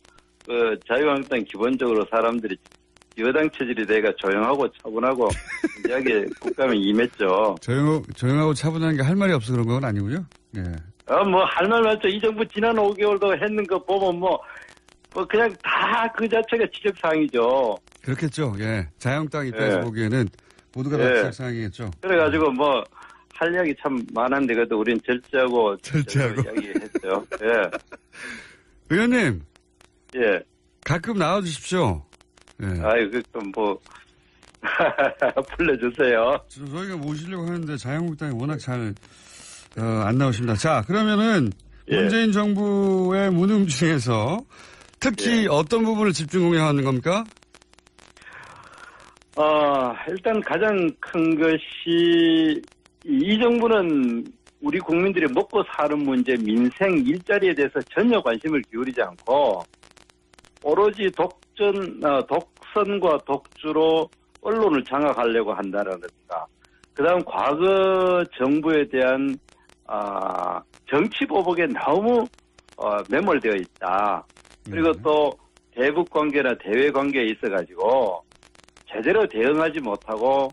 자유한국당 기본적으로 사람들이 여당 체질이 돼가 조용하고 차분하고 이야기 국감에 임했죠. 조용하고 차분한 게 할 말이 없어 그런 건 아니고요. 예. 뭐, 할 말 많죠. 이 정부 지난 5개월도 했는 거 보면 뭐 그냥 다 그 자체가 지적사항이죠. 그렇겠죠. 예. 자유한국당 입장에서 예. 보기에는 모두가 다 예. 지적사항이겠죠. 그래가지고 뭐, 할 이야기 참 많은데, 그래도 우린 절제하고 이야기했죠. 예. 의원님. 예. 가끔 나와주십시오. 예. 아유, 뭐, 불러주세요. 저희가 모시려고 하는데 자유한국당이 워낙 잘, 안 나오십니다. 자, 그러면은, 예. 문재인 정부의 무능 중에서 특히 예. 어떤 부분을 집중 공략하는 겁니까? 일단 가장 큰 것이, 이 정부는 우리 국민들이 먹고 사는 문제, 민생, 일자리에 대해서 전혀 관심을 기울이지 않고, 오로지 독선과 독주로 언론을 장악하려고 한다라든가, 그 다음 과거 정부에 대한, 정치 보복에 너무, 매몰되어 있다. 그리고 또 대북 관계나 대외 관계에 있어가지고, 제대로 대응하지 못하고,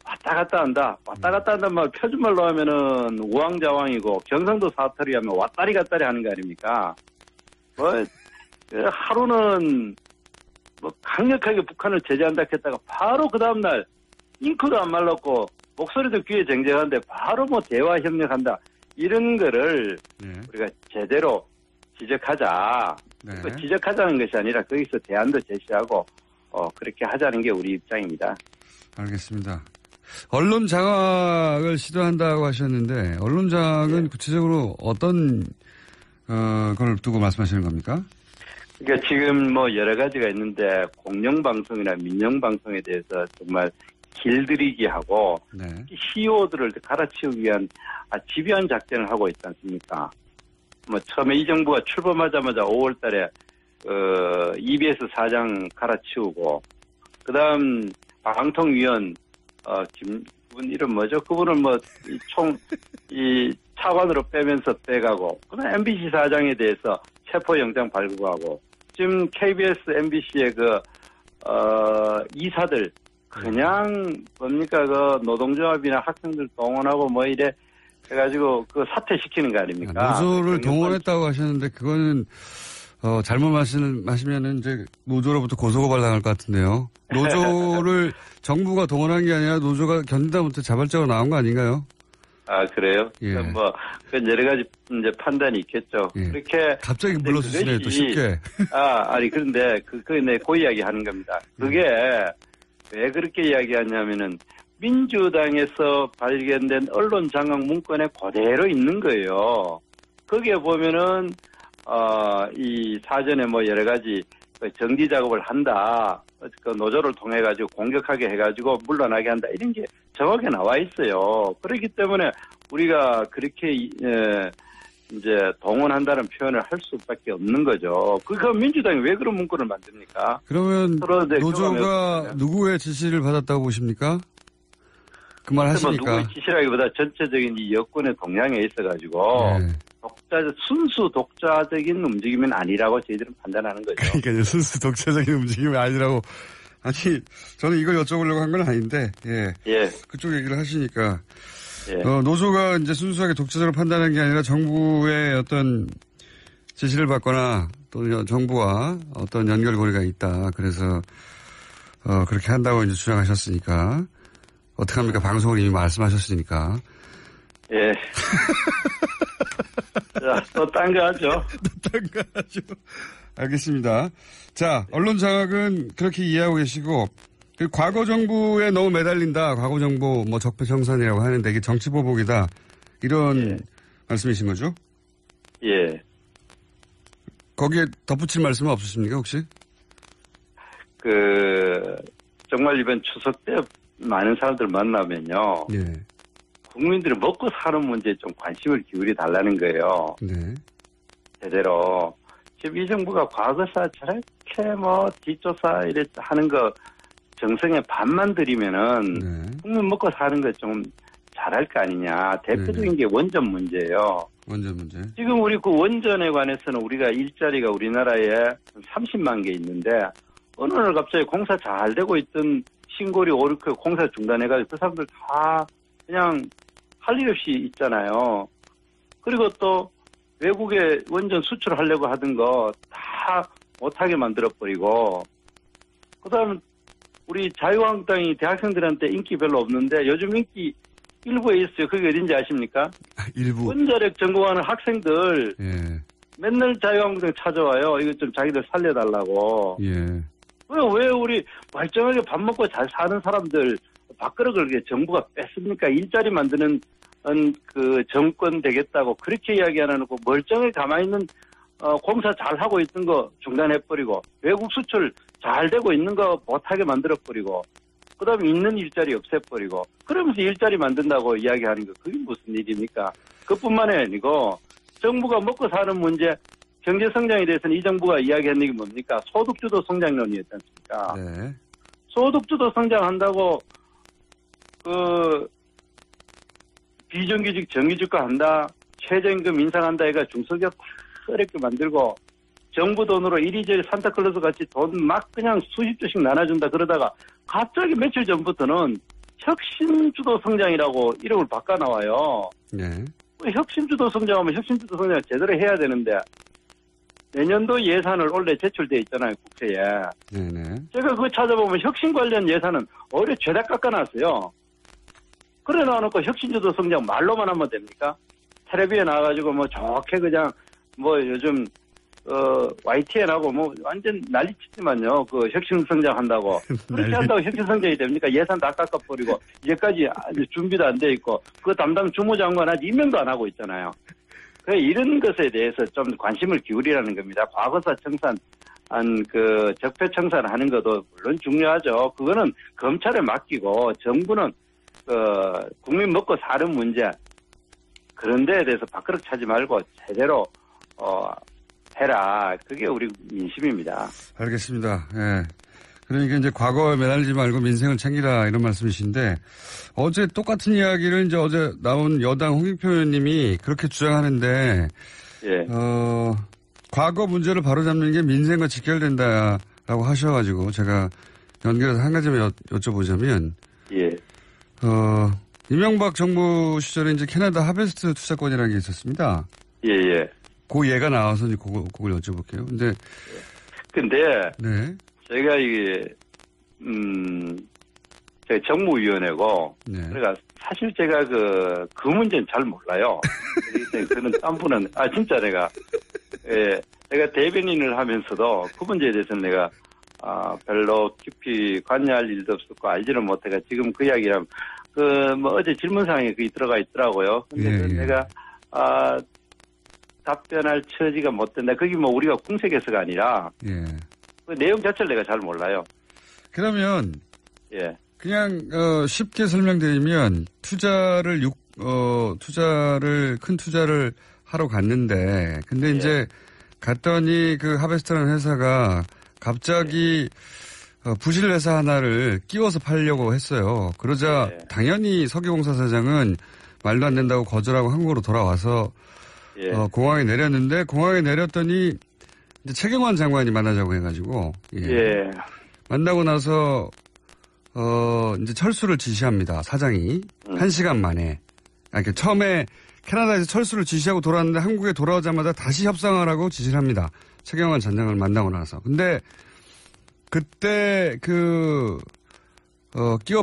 왔다 갔다 한다. 왔다 갔다 한다는 말, 표준말로 하면은 우왕좌왕이고, 경상도 사투리 하면 왔다리 갔다리 하는 거 아닙니까? 하루는 뭐 강력하게 북한을 제재한다 했다가 바로 그 다음날 잉크도 안 말랐고 목소리도 귀에 쟁쟁한데 바로 뭐 대화 협력한다. 이런 거를 네. 우리가 제대로 지적하자. 네. 지적하자는 것이 아니라 거기서 대안도 제시하고 그렇게 하자는 게 우리 입장입니다. 알겠습니다. 언론 장악을 시도한다고 하셨는데 언론 장악은 네. 구체적으로 어떤 걸 두고 말씀하시는 겁니까? 그러니까 지금 뭐 여러 가지가 있는데 공영방송이나 민영방송에 대해서 정말 길들이기 하고 네. CEO들을 갈아치우기 위한 집요한 작전을 하고 있지 않습니까? 뭐 처음에 이 정부가 출범하자마자 5월 달에 EBS 사장 갈아치우고 그다음 방통위원 그분 이름 뭐죠? 그분은 뭐 이 차관으로 빼면서 빼가고 그다음 MBC 사장에 대해서 체포영장 발부하고 지금 KBS, MBC의 이사들 그냥 뭡니까 노동조합이나 학생들 동원하고 뭐 이래 해가지고 사퇴시키는 거 아닙니까? 노조를 동원했다고 하셨는데 그거는 잘못 마시면은 이제 노조로부터 고소고발 당할 것 같은데요. 노조를 정부가 동원한 게 아니라 노조가 견디다 못해 자발적으로 나온 거 아닌가요? 그래요? 예. 뭐 여러 가지 이제 판단이 있겠죠. 예. 그렇게 갑자기 물러주시네요. 또 쉽게. 그런데 그 이야기 하는 겁니다. 그게 왜 그렇게 이야기하냐면은 민주당에서 발견된 언론 장악 문건에 그대로 있는 거예요. 거기에 보면은 이 사전에 뭐 여러 가지 정리 작업을 한다. 그 노조를 통해 가지고 공격하게 해가지고 물러나게 한다. 이런 게 정확하게 나와 있어요. 그렇기 때문에 우리가 그렇게 이제 동원한다는 표현을 할 수밖에 없는 거죠. 그 민주당이 왜 그런 문구를 만듭니까? 그러면 노조가 누구의 지시를 받았다고 보십니까? 그 말 하시니까. 뭐 누구의 지시라기보다 전체적인 이 여권의 동향에 있어가지고 네. 순수 독자적인 움직임은 아니라고 저희들은 판단하는 거죠. 그러니까 순수 독자적인 움직임이 아니라고. 아니 저는 이걸 여쭤보려고 한 건 아닌데 예. 그쪽 얘기를 하시니까 예. 노조가 이제 순수하게 독자적으로 판단한 게 아니라 정부의 어떤 지시를 받거나 또 정부와 어떤 연결고리가 있다. 그래서 그렇게 한다고 이제 주장하셨으니까 어떡합니까? 방송을 이미 말씀하셨으니까. 예. 자, 또 딴 거 하죠. 딴 거 하죠. 알겠습니다. 자, 언론 장악은 그렇게 이해하고 계시고, 과거 정부에 너무 매달린다. 과거 정부 뭐 적폐청산이라고 하는데 이게 정치보복이다. 이런 말씀이신 거죠? 예. 거기에 덧붙일 말씀은 없으십니까, 혹시? 정말 이번 추석 때 많은 사람들 만나면요. 예. 국민들이 먹고 사는 문제에 좀 관심을 기울여 달라는 거예요. 네. 제대로. 지금 이 정부가 과거사 저렇게 뭐 뒷조사 이래 하는 거 정성에 반만 들이면은 네. 국민 먹고 사는 거 좀 잘할 거 아니냐. 대표적인 게 원전 문제예요. 원전 문제. 지금 우리 그 원전에 관해서는 우리가 일자리가 우리나라에 30만 개 있는데 어느 날 갑자기 공사 잘 되고 있던 신고리 오르크 공사 중단해가지고 그 사람들 다 그냥 할 일 없이 있잖아요. 그리고 또 외국에 원전 수출하려고 하던 거 다 못하게 만들어버리고, 그 다음 우리 자유한국당이 대학생들한테 인기 별로 없는데 요즘 인기 일부에 있어요. 그게 어딘지 아십니까? 일부. 원자력 전공하는 학생들 예. 맨날 자유한국당 찾아와요. 이거 좀 자기들 살려달라고. 예. 왜 우리 멀쩡하게 밥 먹고 잘 사는 사람들 밥그릇을 정부가 뺐습니까? 일자리 만드는 그 정권 되겠다고 그렇게 이야기 안 해놓고 멀쩡하게 가만히 있는 공사 잘 하고 있던 거 중단해버리고 외국 수출 잘 되고 있는 거 못하게 만들어버리고 그다음에 있는 일자리 없애버리고 그러면서 일자리 만든다고 이야기하는 거 그게 무슨 일입니까? 그뿐만이 아니고 정부가 먹고 사는 문제 경제 성장에 대해서는 이 정부가 이야기한 게 뭡니까? 소득주도 성장론이었지 않습니까? 네. 소득주도 성장한다고 비정규직 정규직화 한다, 최저임금 인상한다 해가 중소기업 다 어렵게 만들고 정부 돈으로 이리저리 산타클로스 같이 돈 막 그냥 수십 조씩 나눠준다 그러다가 갑자기 며칠 전부터는 혁신주도 성장이라고 이름을 바꿔 나와요. 네. 혁신주도 성장하면 혁신주도 성장 제대로 해야 되는데 내년도 예산을 원래 제출돼 있잖아요, 국회에. 네네. 제가 그거 찾아보면 혁신 관련 예산은 오히려 죄다 깎아놨어요. 그래 놔놓고 혁신주도 성장 말로만 하면 됩니까? 텔레비에 나와가지고 뭐 좋게 그냥 뭐 요즘 YTN 하고 뭐 완전 난리치지만요. 그 혁신 성장한다고 그렇게 한다고 혁신 성장이 됩니까? 예산 다 깎아버리고 이제까지 아주 준비도 안 돼 있고 그 담당 주무장관 아직 임명도 안 하고 있잖아요. 그래 이런 것에 대해서 좀 관심을 기울이라는 겁니다. 과거사 청산 그 적폐청산하는 것도 물론 중요하죠. 그거는 검찰에 맡기고 정부는 국민 먹고 사는 문제 그런 데에 대해서 밥그릇 차지 말고 제대로 해라. 그게 우리 민심입니다. 알겠습니다. 예. 그러니까 이제 과거에 매달리지 말고 민생을 챙기라 이런 말씀이신데 어제 똑같은 이야기를 이제 어제 나온 여당 홍익표 의원님이 그렇게 주장하는데 예. 과거 문제를 바로잡는 게 민생과 직결된다라고 하셔가지고 제가 연결해서 한 가지만 여쭤보자면 예. 이명박 정부 시절에 이제 캐나다 하베스트 투자권이라는 게 있었습니다. 예, 예. 그 예가 나와서 이제 그걸 여쭤볼게요. 근데 네. 제가 이게 제가 정무위원회고 네. 그러니까 사실 제가 그 문제는 잘 몰라요. 그는 딴 분은 진짜 내가 대변인을 하면서도 그 문제에 대해서는 내가 별로 깊이 관여할 일도 없었고 알지는 못해가 지금 그 이야기랑 뭐 어제 질문사항에 그게 들어가 있더라고요. 근데 예. 내가 답변할 처지가 못 된다. 그게 뭐 우리가 공색에서가 아니라 예. 그 내용 자체를 내가 잘 몰라요. 그러면 예. 그냥 쉽게 설명드리면 큰 투자를 하러 갔는데 근데 이제 갔더니 그 하베스트라는 회사가 갑자기 부실 회사 하나를 끼워서 팔려고 했어요. 그러자 당연히 석유공사 사장은 말도 안 된다고 거절하고 한국으로 돌아와서 공항에 내렸는데 공항에 내렸더니 이제 최경환 장관이 만나자고 해가지고 만나고 나서 이제 철수를 지시합니다. 사장이 1시간 만에. 그러니까 처음에 캐나다에서 철수를 지시하고 돌아왔는데 한국에 돌아오자마자 다시 협상하라고 지시를 합니다. 최경환 전 장관을 만나고 나서. 근데 그때 끼워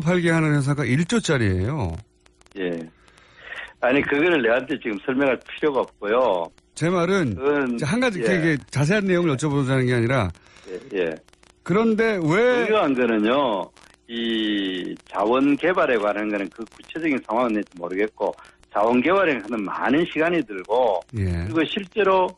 팔게 하는 회사가 1조짜리예요. 예. 아니 그거를 내한테 지금 설명할 필요가 없고요. 제 말은 한 가지 이게 자세한 내용을 여쭤보자는 게 아니라 그런데 왜 중요한 거는요. 이 자원 개발에 관한 거는 그 구체적인 상황은 모르겠고 자원 개발에 하는 많은 시간이 들고 그리고 실제로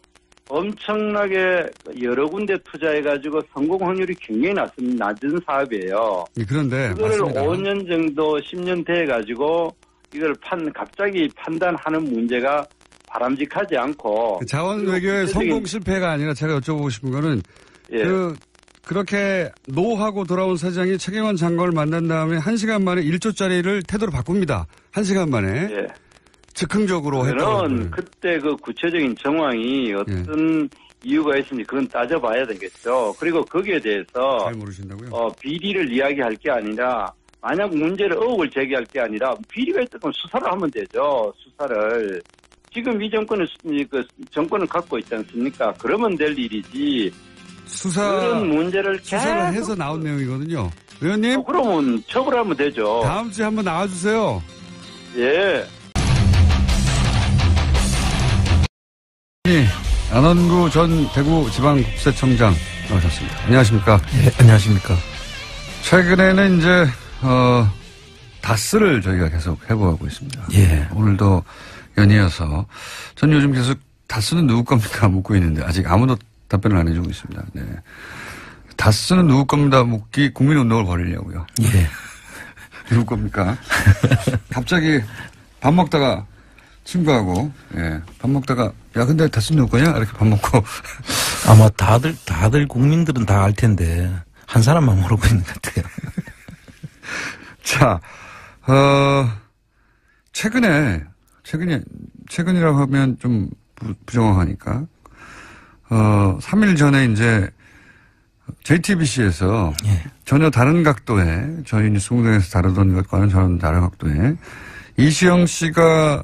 엄청나게 여러 군데 투자해가지고 성공 확률이 굉장히 낮은 사업이에요. 그런데 그거를 맞습니다. 5년 정도 10년 돼가지고 이걸 갑자기 판단하는 문제가 바람직하지 않고 자원 외교의 성공 실패가 아니라 제가 여쭤보고 싶은 거는 그렇게 노하고 돌아온 사장이 최경환 장관을 만난 다음에 1시간 만에 1조짜리를 태도로 바꿉니다. 1시간 만에. 즉흥적으로 했다고. 그때 그 구체적인 정황이 어떤 이유가 있는지 그건 따져봐야 되겠죠. 그리고 거기에 대해서 잘 모르신다고요? 비리를 이야기할 게 아니라 만약 문제를 의혹을 제기할 게 아니라 비리가 있다면 수사를 하면 되죠. 수사를. 지금 이 정권은 정권을 갖고 있지 않습니까? 그러면 될 일이지. 그런 문제를 수사를 해서 나온 내용이거든요. 의원님. 그러면 처벌하면 되죠. 다음 주에 한번 나와주세요. 예. 안원구 전 대구지방국세청장 나오셨습니다. 안녕하십니까? 예, 안녕하십니까? 최근에는 이제 다스를 저희가 계속 해보고 있습니다. 예. 오늘도 연이어서 전 요즘 계속 다스는 누구 겁니까 묻고 있는데 아직 아무도 답변을 안 해주고 있습니다. 네. 다스는 누구 겁니다 묻기 국민운동을 벌이려고요. 예. 누구 겁니까? 갑자기 밥 먹다가 친구하고 예, 밥 먹다가 야 근데 다스 누구 거냐 이렇게 밥 먹고 아마 다들 국민들은 다 알 텐데 한 사람만 모르고 있는 것 같아요. 자, 최근이라고 하면 좀 부정확하니까 3일 전에 이제 JTBC에서 예. 전혀 다른 각도의 저희 뉴스공장에서 다루던 것과는 전혀 다른 각도의 이시영 씨가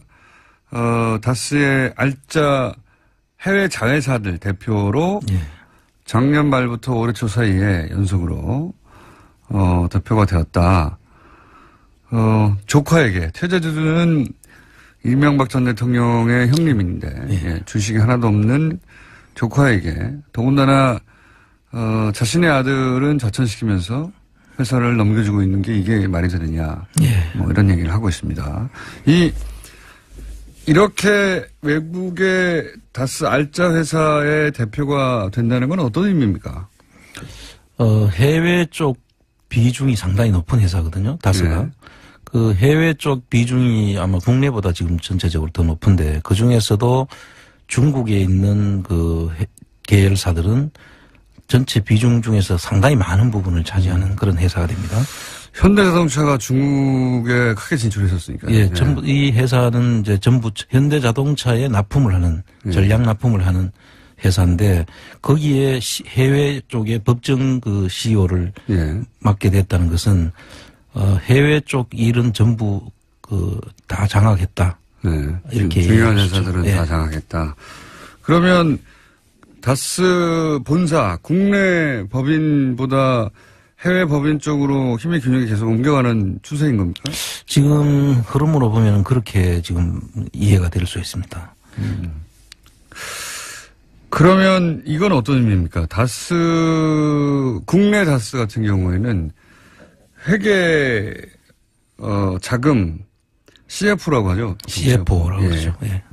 다스의 알짜 해외 자회사들 대표로 예. 작년 말부터 올해 초 사이에 연속으로 대표가 되었다. 조카에게 최재주는 이명박 전 대통령의 형님인데 예, 주식이 하나도 없는 조카에게 더군다나 자신의 아들은 자천시키면서 회사를 넘겨주고 있는 게 이게 말이 되느냐 예. 뭐 이런 얘기를 하고 있습니다. 이렇게 외국의 다스 알짜 회사의 대표가 된다는 건 어떤 의미입니까? 해외 쪽 비중이 상당히 높은 회사거든요. 다스가. 네. 그 해외 쪽 비중이 아마 국내보다 지금 전체적으로 더 높은데 그 중에서도 중국에 있는 그 계열사들은 전체 비중 중에서 상당히 많은 부분을 차지하는 그런 회사가 됩니다. 현대자동차가 중국에 크게 진출했었으니까요. 예, 전부 이 회사는 이제 전부 현대자동차에 납품을 하는 전략 납품을 하는 회사인데 거기에 해외 쪽에 법정 그 CEO를 맡게 됐다는 것은 해외 쪽 일은 전부 그 다 장악했다. 네. 이렇게 중요한 회사들은 다 장악했다. 그러면 다스 본사 국내 법인보다 해외 법인 쪽으로 힘의 균형이 계속 옮겨가는 추세인 겁니까? 지금 흐름으로 보면 그렇게 지금 이해가 될 수 있습니다. 그러면 이건 어떤 의미입니까? 국내 다스 같은 경우에는 회계, 자금, CF라고 하죠? CFO라고 그러죠. 예.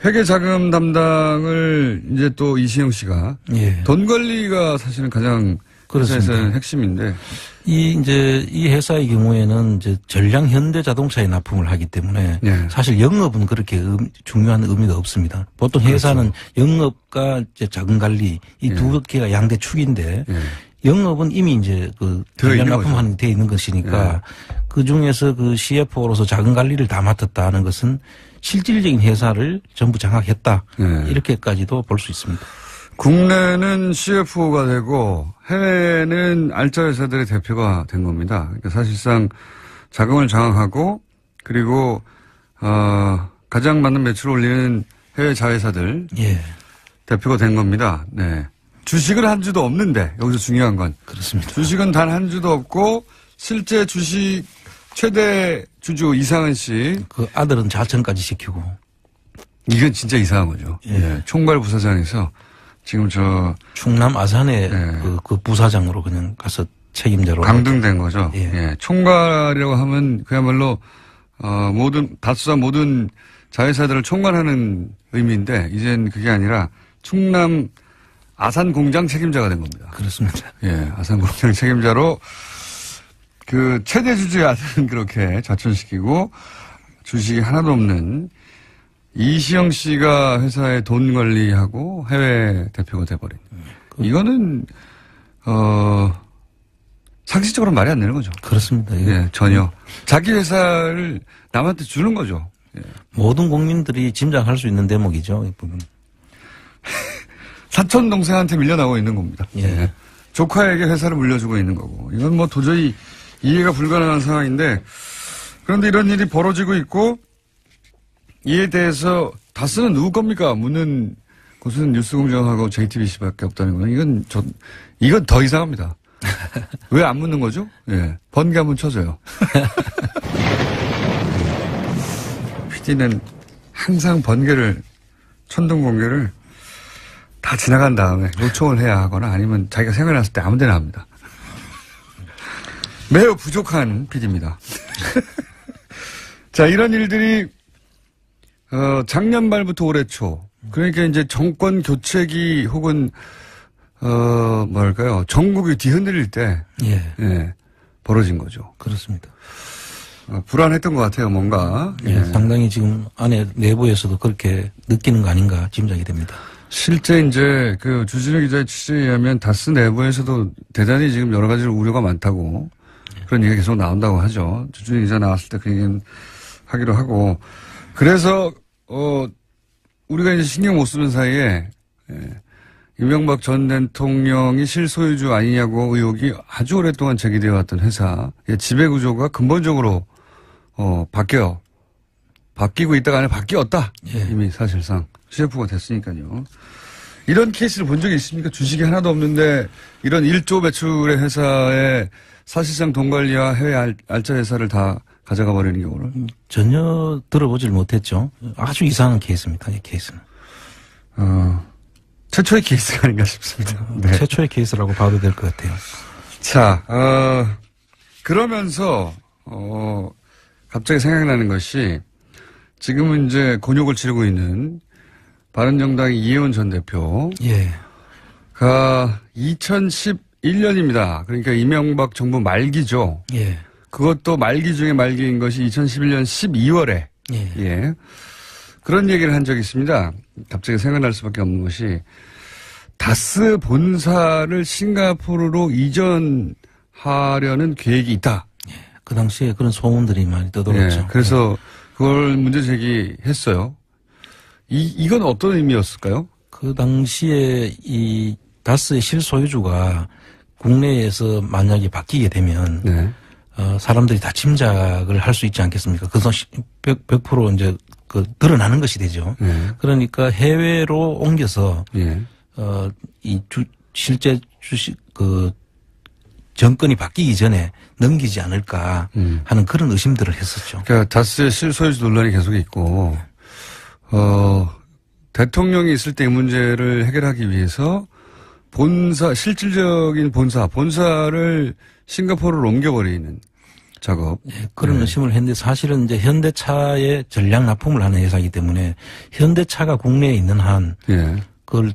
회계 자금 담당을 이제 또 이시영 씨가 돈 관리가 사실은 가장 회사에서는 핵심인데 이 회사의 경우에는 이제 전량 현대자동차에 납품을 하기 때문에 사실 영업은 그렇게 중요한 의미가 없습니다. 보통 회사는 영업과 이제 자금 관리 이 두 개가 양대 축인데 영업은 이미 이제 그 전량 납품하는 데 있는 것이니까 그 중에서 그 CFO로서 자금 관리를 다 맡았다는 것은 실질적인 회사를 전부 장악했다. 이렇게까지도 볼 수 있습니다. 국내는 CFO가 되고 해외는 알짜 회사들의 대표가 된 겁니다. 그러니까 사실상 자금을 장악하고 그리고 가장 많은 매출을 올리는 해외 자회사들 대표가 된 겁니다. 네. 주식은 한 주도 없는데 여기서 중요한 건 그렇습니다. 주식은 단 한 주도 없고 실제 주식 최대 주주 이상은 씨 그 아들은 자천까지 시키고 이건 진짜 이상한 거죠. 총괄 부사장에서 지금 충남 아산의 그 부사장으로 그냥 가서 책임자로 강등된 거죠. 총괄이라고 하면 그야말로 다수사 모든 자회사들을 총괄하는 의미인데 이젠 그게 아니라 충남 아산 공장 책임자가 된 겁니다. 그렇습니다. 아산 공장 책임자로 그 최대 주주의 아들은 그렇게 자천시키고 주식이 하나도 없는 이시영 씨가 회사의 돈 관리하고 해외 대표가 돼버린. 이거는, 상식적으로 말이 안 되는 거죠. 그렇습니다. 전혀. 자기 회사를 남한테 주는 거죠. 모든 국민들이 짐작할 수 있는 대목이죠. 이 부분. 사촌 동생한테 밀려나고 있는 겁니다. 조카에게 회사를 물려주고 있는 거고. 이건 뭐 도저히 이해가 불가능한 상황인데 그런데 이런 일이 벌어지고 있고 이에 대해서 다스는 누구 겁니까? 묻는 곳은 뉴스공장하고 JTBC밖에 없다는 건 이건 더 이상합니다. 왜 안 묻는 거죠? 예. 번개 한번 쳐줘요. PD는 항상 번개를, 천둥 번개를 다 지나간 다음에 요청을 해야 하거나 아니면 자기가 생각났을 때 아무 데나 합니다. 매우 부족한 PD입니다. 자, 이런 일들이, 작년 말부터 올해 초. 그러니까 이제 정권 교체기 혹은, 뭐랄까요. 전국이 뒤흔들릴 때. 예. 벌어진 거죠. 그렇습니다. 불안했던 것 같아요, 뭔가. 예. 상당히 지금 안에 내부에서도 그렇게 느끼는 거 아닌가 짐작이 됩니다. 실제 이제 주진우 기자의 취재에 의하면 다스 내부에서도 대단히 지금 여러 가지 우려가 많다고 그런 얘기가 계속 나온다고 하죠. 주진우 기자 나왔을 때 그 얘기는 하기로 하고. 그래서, 우리가 이제 신경 못 쓰는 사이에, 이명박 전 대통령이 실소유주 아니냐고 의혹이 아주 오랫동안 제기되어 왔던 회사의 지배구조가 근본적으로, 바뀌고 있다가 아니라 바뀌었다. 예. 이미 사실상. CF가 됐으니까요. 이런 케이스를 본 적이 있습니까? 주식이 하나도 없는데 이런 1조 매출의 회사에 사실상 돈 관리와 해외 알짜 회사를 다 가져가 버리는 경우를? 전혀 들어보질 못했죠. 아주 이상한 케이스입니다. 이 케이스는. 최초의 케이스가 아닌가 싶습니다. 네. 최초의 케이스라고 봐도 될 것 같아요. 자, 그러면서 갑자기 생각나는 것이 지금은 이제 곤욕을 치르고 있는 바른정당의 이혜원 전 대표가 2011년입니다. 그러니까 이명박 정부 말기죠. 예. 그것도 말기 중에 말기인 것이 2011년 12월에 예. 그런 얘기를 한 적이 있습니다. 갑자기 생각날 수밖에 없는 것이 다스 본사를 싱가포르로 이전하려는 계획이 있다. 예. 그 당시에 그런 소문들이 많이 떠돌았죠. 예. 그래서 그걸 문제 제기했어요. 이건 어떤 의미였을까요? 그 당시에 이 다스의 실소유주가 국내에서 만약에 바뀌게 되면 네. 사람들이 다 짐작을 할 수 있지 않겠습니까? 그래서 100% 이제 드러나는 것이 되죠. 네. 그러니까 해외로 옮겨서 네. 실제 주식 정권이 바뀌기 전에 넘기지 않을까 하는 그런 의심들을 했었죠. 그러니까 다스의 실소유주 논란이 계속 있고 대통령이 있을 때 이 문제를 해결하기 위해서 실질적인 본사를 싱가포르로 옮겨버리는 작업. 네, 그런 의심을 했는데 사실은 이제 현대차에 전략 납품을 하는 회사이기 때문에 현대차가 국내에 있는 한 그걸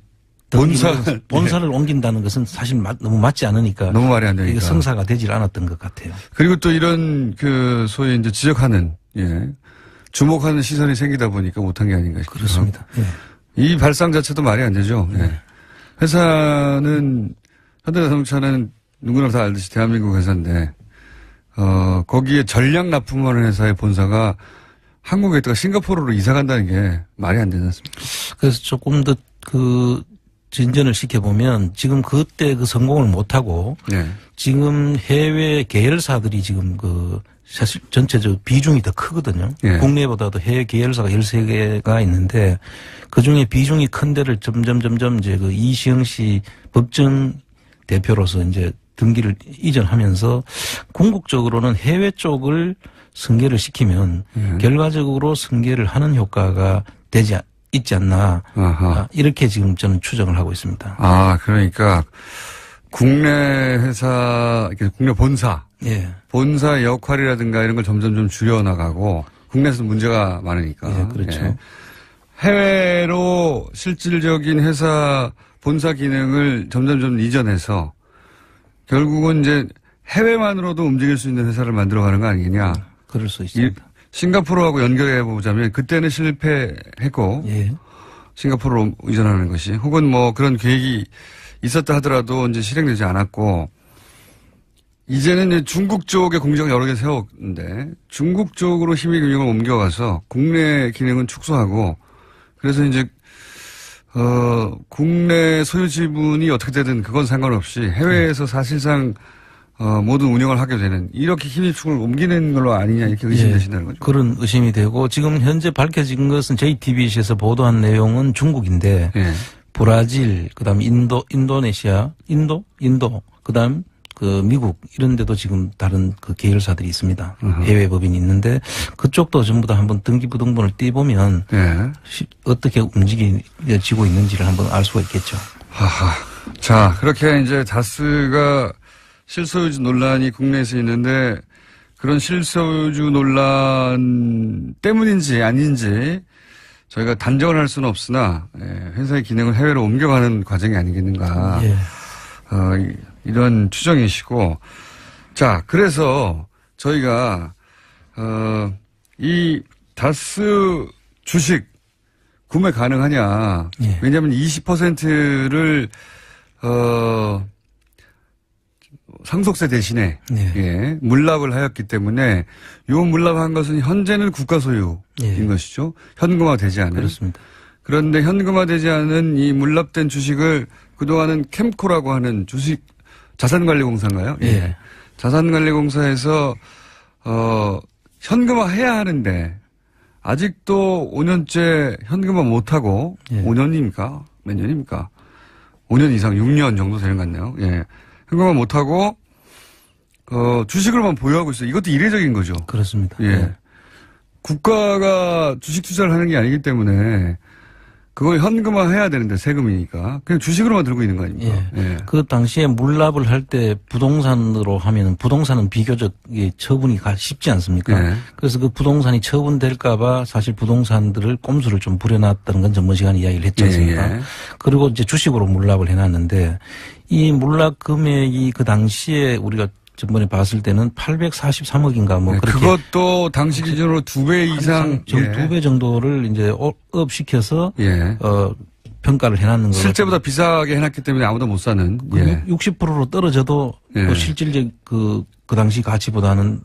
본사를 옮긴다는 것은 사실 너무 맞지 않으니까. 너무 말이 안 되니까. 이게 성사가 되질 않았던 것 같아요. 그리고 또 이런 소위 이제 지적하는, 주목하는 시선이 생기다 보니까 못한 게 아닌가 싶습니다. 그렇습니다. 예. 이 발상 자체도 말이 안 되죠. 회사는, 현대자동차는 누구나 다 알듯이 대한민국 회사인데, 거기에 전략 납품하는 회사의 본사가 한국에 있다가 싱가포르로 이사 간다는 게 말이 안 되지 않습니까? 그래서 조금 더 진전을 시켜보면 지금 그때 성공을 못하고 지금 해외 계열사들이 지금 사실 전체적 비중이 더 크거든요. 국내보다도 해외 계열사가 13개가 있는데 그중에 비중이 큰 데를 점점 이제 이시영 씨 법정 대표로서 이제 등기를 이전하면서 궁극적으로는 해외 쪽을 승계를 시키면 결과적으로 승계를 하는 효과가 있지 않나. 이렇게 지금 저는 추정을 하고 있습니다. 그러니까 국내 회사, 국내 본사. 본사의 역할이라든가 이런 걸 점점 좀 줄여나가고 국내에서 문제가 많으니까. 그렇죠. 해외로 실질적인 회사 본사 기능을 점점 이전해서 결국은 이제 해외만으로도 움직일 수 있는 회사를 만들어가는 거 아니냐. 그럴 수 있습니다. 싱가포르하고 연결해 보자면 그때는 실패했고 싱가포르로 이전하는 것이 혹은 뭐 그런 계획이 있었다 하더라도 이제 실행되지 않았고 이제는 이제 중국 쪽에 공장을 여러 개 세웠는데 중국 쪽으로 힘의 균형을 옮겨가서 국내 기능은 축소하고 그래서 이제 국내 소유 지분이 어떻게 되든 그건 상관없이 해외에서 사실상 모든 운영을 하게 되는 이렇게 힘입축을 옮기는 걸로 아니냐 이렇게 의심되신다는 거죠. 그런 의심이 되고 지금 현재 밝혀진 것은 JTBC에서 보도한 내용은 중국인데 브라질, 그다음 인도네시아, 인도, 그다음 그 미국 이런 데도 지금 다른 그 계열사들이 있습니다. 해외 법인이 있는데 그쪽도 전부 다 한번 등기부등본을 떼보면 어떻게 움직여지고 있는지를 한번 알 수가 있겠죠. 하하. 자, 그렇게 이제 다스가 실소유주 논란이 국내에서 있는데 그런 실소유주 논란 때문인지 아닌지 저희가 단정을 할 수는 없으나 회사의 기능을 해외로 옮겨가는 과정이 아니겠는가. 이런 추정이시고. 자, 그래서 저희가 이 다스 주식 구매 가능하냐. 왜냐하면 20%를 상속세 대신에 물납을 하였기 때문에 이 물납한 것은 현재는 국가 소유인 것이죠. 현금화되지 않은. 그렇습니다. 그런데 현금화되지 않은 이 물납된 주식을 그동안은 캠코라고 하는 주식 자산관리공사인가요? 자산관리공사에서 현금화해야 하는데 아직도 5년째 현금화 못하고 5년입니까? 몇 년입니까? 5년 이상 6년 정도 되는 것 같네요. 현금화 못하고 주식으로만 보유하고 있어요. 이것도 이례적인 거죠. 그렇습니다. 국가가 주식 투자를 하는 게 아니기 때문에 그걸 현금화해야 되는데 세금이니까 그냥 주식으로만 들고 있는 거 아닙니까? 그 당시에 물납을 할 때 부동산으로 하면 부동산은 비교적 처분이 쉽지 않습니까? 그래서 그 부동산이 처분될까 봐 사실 부동산들을 꼼수를 좀 부려놨다는 건 전번 시간에 이야기를 했지 않습니까? 그리고 이제 주식으로 물납을 해놨는데 이 물납 금액이 그 당시에 우리가 전번에 봤을 때는 843억인가 뭐 그렇게 그것도 당시 기준으로 2배 이상 2배 정도를 이제 업시켜서 평가를 해놨는 거예요. 실제보다 비싸게 해놨기 때문에 아무도 못 사는. 60%로 떨어져도 뭐 실질적 그 당시 가치보다는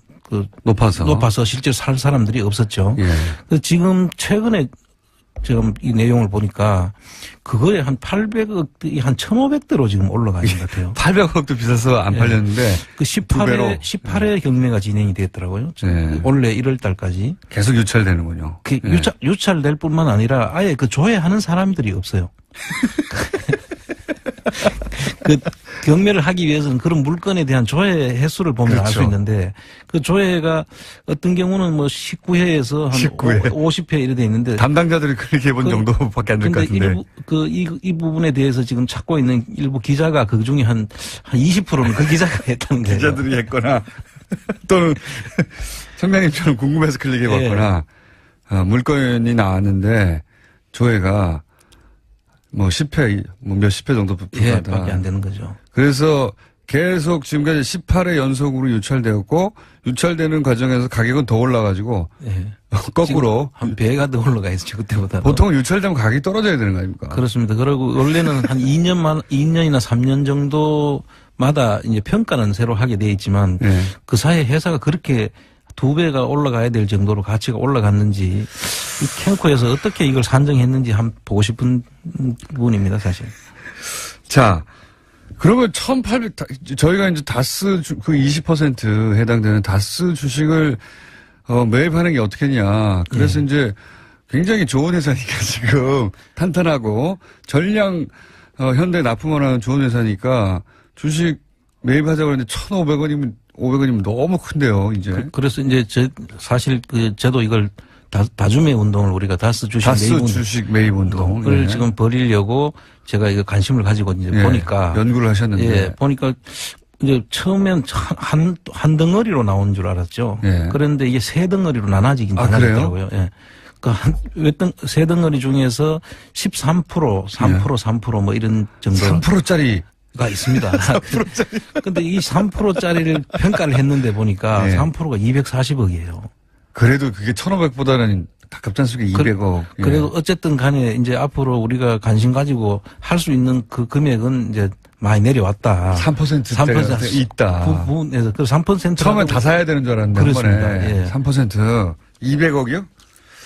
높아서 실제로 살 사람들이 없었죠. 그래서 지금 최근에 지금 이 내용을 보니까 그거에 한 800억이 한 1,500대로 지금 올라가 있는 것 같아요. 800억도 비싸서 안 팔렸는데. 그 18회 경매가 진행이 됐더라고요. 원래 1월 달까지. 계속 유찰되는군요. 유찰될 뿐만 아니라 아예 그 조회하는 사람들이 없어요. 그 경매를 하기 위해서는 그런 물건에 대한 조회 횟수를 보면 알 수 있는데 그 조회가 어떤 경우는 뭐 19회에서 한 50회 이래 돼 있는데 담당자들이 그렇게 해본 정도밖에 안 될 것 같은데 이 부분에 대해서 지금 찾고 있는 일부 기자가 그 중에 한 20%는 그 기자가 했다는 거예요. 기자들이 했거나 또는 청장님처럼 궁금해서 클릭해봤거나 물건이 나왔는데 조회가 뭐 10회, 뭐 몇십 회 정도 불과하다. 밖에 안 되는 거죠. 그래서 계속 지금까지 18회 연속으로 유찰되었고, 유찰되는 과정에서 가격은 더 올라가지고, 거꾸로. 한 배가 더 올라가 있죠, 그때보다. 보통은 유찰되면 가격이 떨어져야 되는 거 아닙니까? 그렇습니다. 그리고 원래는 한 2년이나 3년 정도마다 이제 평가는 새로 하게 돼 있지만, 그 사이에 회사가 그렇게 2배가 올라가야 될 정도로 가치가 올라갔는지 이 캠코에서 어떻게 이걸 산정했는지 한번 보고 싶은 부분입니다, 사실. 자, 그러면 1,800 저희가 이제 다스 그 20% 해당되는 다스 주식을 매입하는 게 어떻겠냐. 그래서 이제 굉장히 좋은 회사니까 지금 탄탄하고 전량 현대 납품을 하는 좋은 회사니까 주식 매입하자고 했는데 1,500원이면 너무 큰데요, 이제. 그래서 이제 사실 저도 이걸 다주매 운동을 우리가 다스 주식 매입 운동을 지금 벌이려고 제가 이거 관심을 가지고 이제 보니까. 연구를 하셨는데. 보니까 이제 처음엔 한 덩어리로 나온 줄 알았죠. 그런데 이게 세 덩어리로 나눠지더라고요. 세 덩어리 중에서 13%, 3% 뭐 이런 정도. 3%짜리. 가 있습니다. 근데 이 3%짜리를 평가를 했는데 보니까 3%가 240억이에요. 그래도 그게 1,500보다는 가깝지 않습니까? 200억. 그래도 어쨌든 간에 이제 앞으로 우리가 관심 가지고 할 수 있는 그 금액은 이제 많이 내려왔다. 3%대가 있다. 부분에서 그 3%. 처음엔 다 사야 되는 줄 알았는데. 그렇습니다. 3%. 200억이요?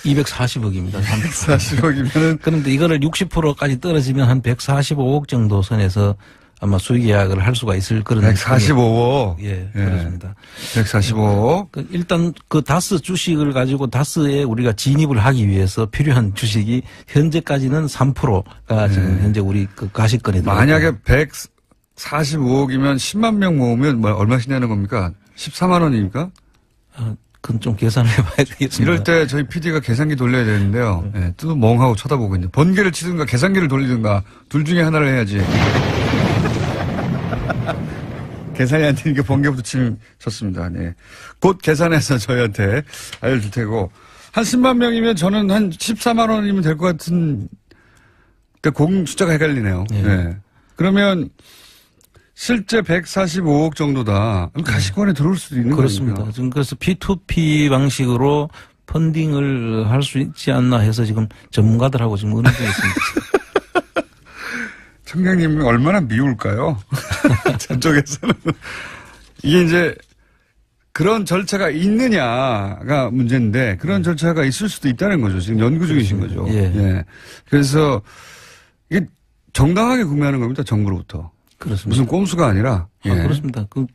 240억입니다. 240억이면은. 그런데 이거를 60%까지 떨어지면 한 145억 정도 선에서 아마 수익 계약을 할 수가 있을 그런 145억. 예, 그렇습니다. 145억. 일단 그 다스 주식을 가지고 다스에 우리가 진입을 하기 위해서 필요한 주식이 현재까지는 3%가 지금 현재 우리 그 가시권에 들어가. 만약에 145억이면 10만 명 모으면 얼마씩 내는 겁니까? 14만 원입니까? 그건 좀 계산을 해봐야 되겠습니다. 이럴 때 저희 PD가 계산기 돌려야 되는데요. 네, 또 멍하고 쳐다보고 있는데 번개를 치든가 계산기를 돌리든가 둘 중에 하나를 해야지. 계산이 안 되니까 번개부터 쳤습니다. 네. 곧 계산해서 저희한테 알려줄 테고 한 10만 명이면 저는 한 14만 원이면 될 것 같은 그러니까 공 숫자가 헷갈리네요. 네. 네. 그러면 실제 145억 정도다. 가시권에 들어올 수도 있는 거죠. 그렇습니다. 지금 그래서 P2P 방식으로 펀딩을 할 수 있지 않나 해서 지금 전문가들하고 지금 의논 중에 있습니다. 청장님이 얼마나 미울까요? 저쪽에서는. 이게 이제 그런 절차가 있느냐가 문제인데 그런 절차가 있을 수도 있다는 거죠. 지금 연구 중이신 거죠. 예. 예. 그래서 이게 정당하게 구매하는 겁니다. 정부로부터. 그렇습니다. 무슨 꼼수가 아니라. 예. 그렇습니다. 그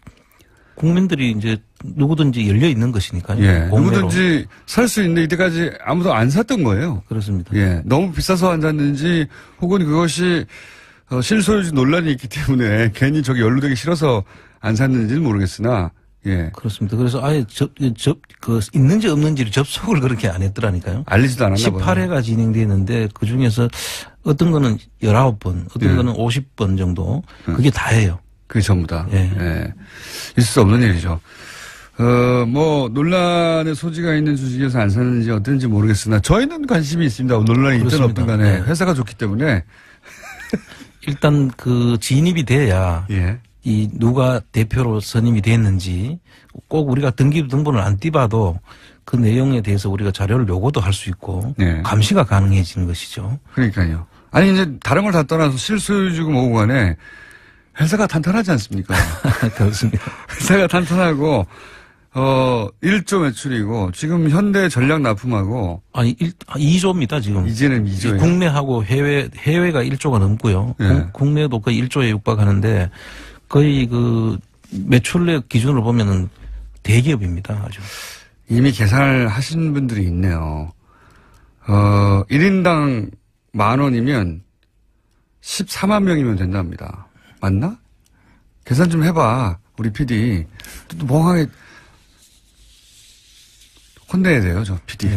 국민들이 이제 누구든지 열려 있는 것이니까요. 예. 공매로. 누구든지 살 수 있는데 이때까지 아무도 안 샀던 거예요. 그렇습니다. 예. 너무 비싸서 안 샀는지 혹은 그것이 실소유주 논란이 있기 때문에 괜히 저기 연루되기 싫어서 안 샀는지는 모르겠으나 예. 그렇습니다. 그래서 아예 있는지 없는지를 접속을 그렇게 안 했더라니까요. 알리지도 않았나 봐요. 18회가 진행되는데 그 중에서 어떤 거는 19번, 어떤 예. 거는 50번 정도 그게 다예요. 그게 전부 다. 예. 예. 있을 수 없는 일이죠. 논란의 소지가 있는 주식에서 안 사는지 어떤지 모르겠으나 저희는 관심이 있습니다. 논란이 있든 없든 간에 네. 회사가 좋기 때문에. 일단 그 진입이 돼야 예. 이 누가 대표로 선임이 됐는지 꼭 우리가 등본을 안 띄봐도 그 내용에 대해서 우리가 자료를 요구도 할 수 있고 네. 감시가 가능해지는 것이죠. 그러니까요. 아니 이제 다른 걸 다 떠나서 실소유주고 뭐고 간에 회사가 탄탄하지 않습니까? 그렇습니다. 회사가 탄탄하고 1조 매출이고 지금 현대 전략 납품하고 아니 2조입니다 지금. 이제는 2조예요. 국내하고 해외가 1조가 넘고요. 네. 국내도 거의 1조에 육박하는데 거의 그 매출액 기준으로 보면은 대기업입니다 아주. 이미 계산을 하신 분들이 있네요. 1인당 10,000원이면 14만 명이면 된답니다. 맞나? 계산 좀 해봐. 우리 PD. 또 멍하게 혼내야 돼요, 저 PD.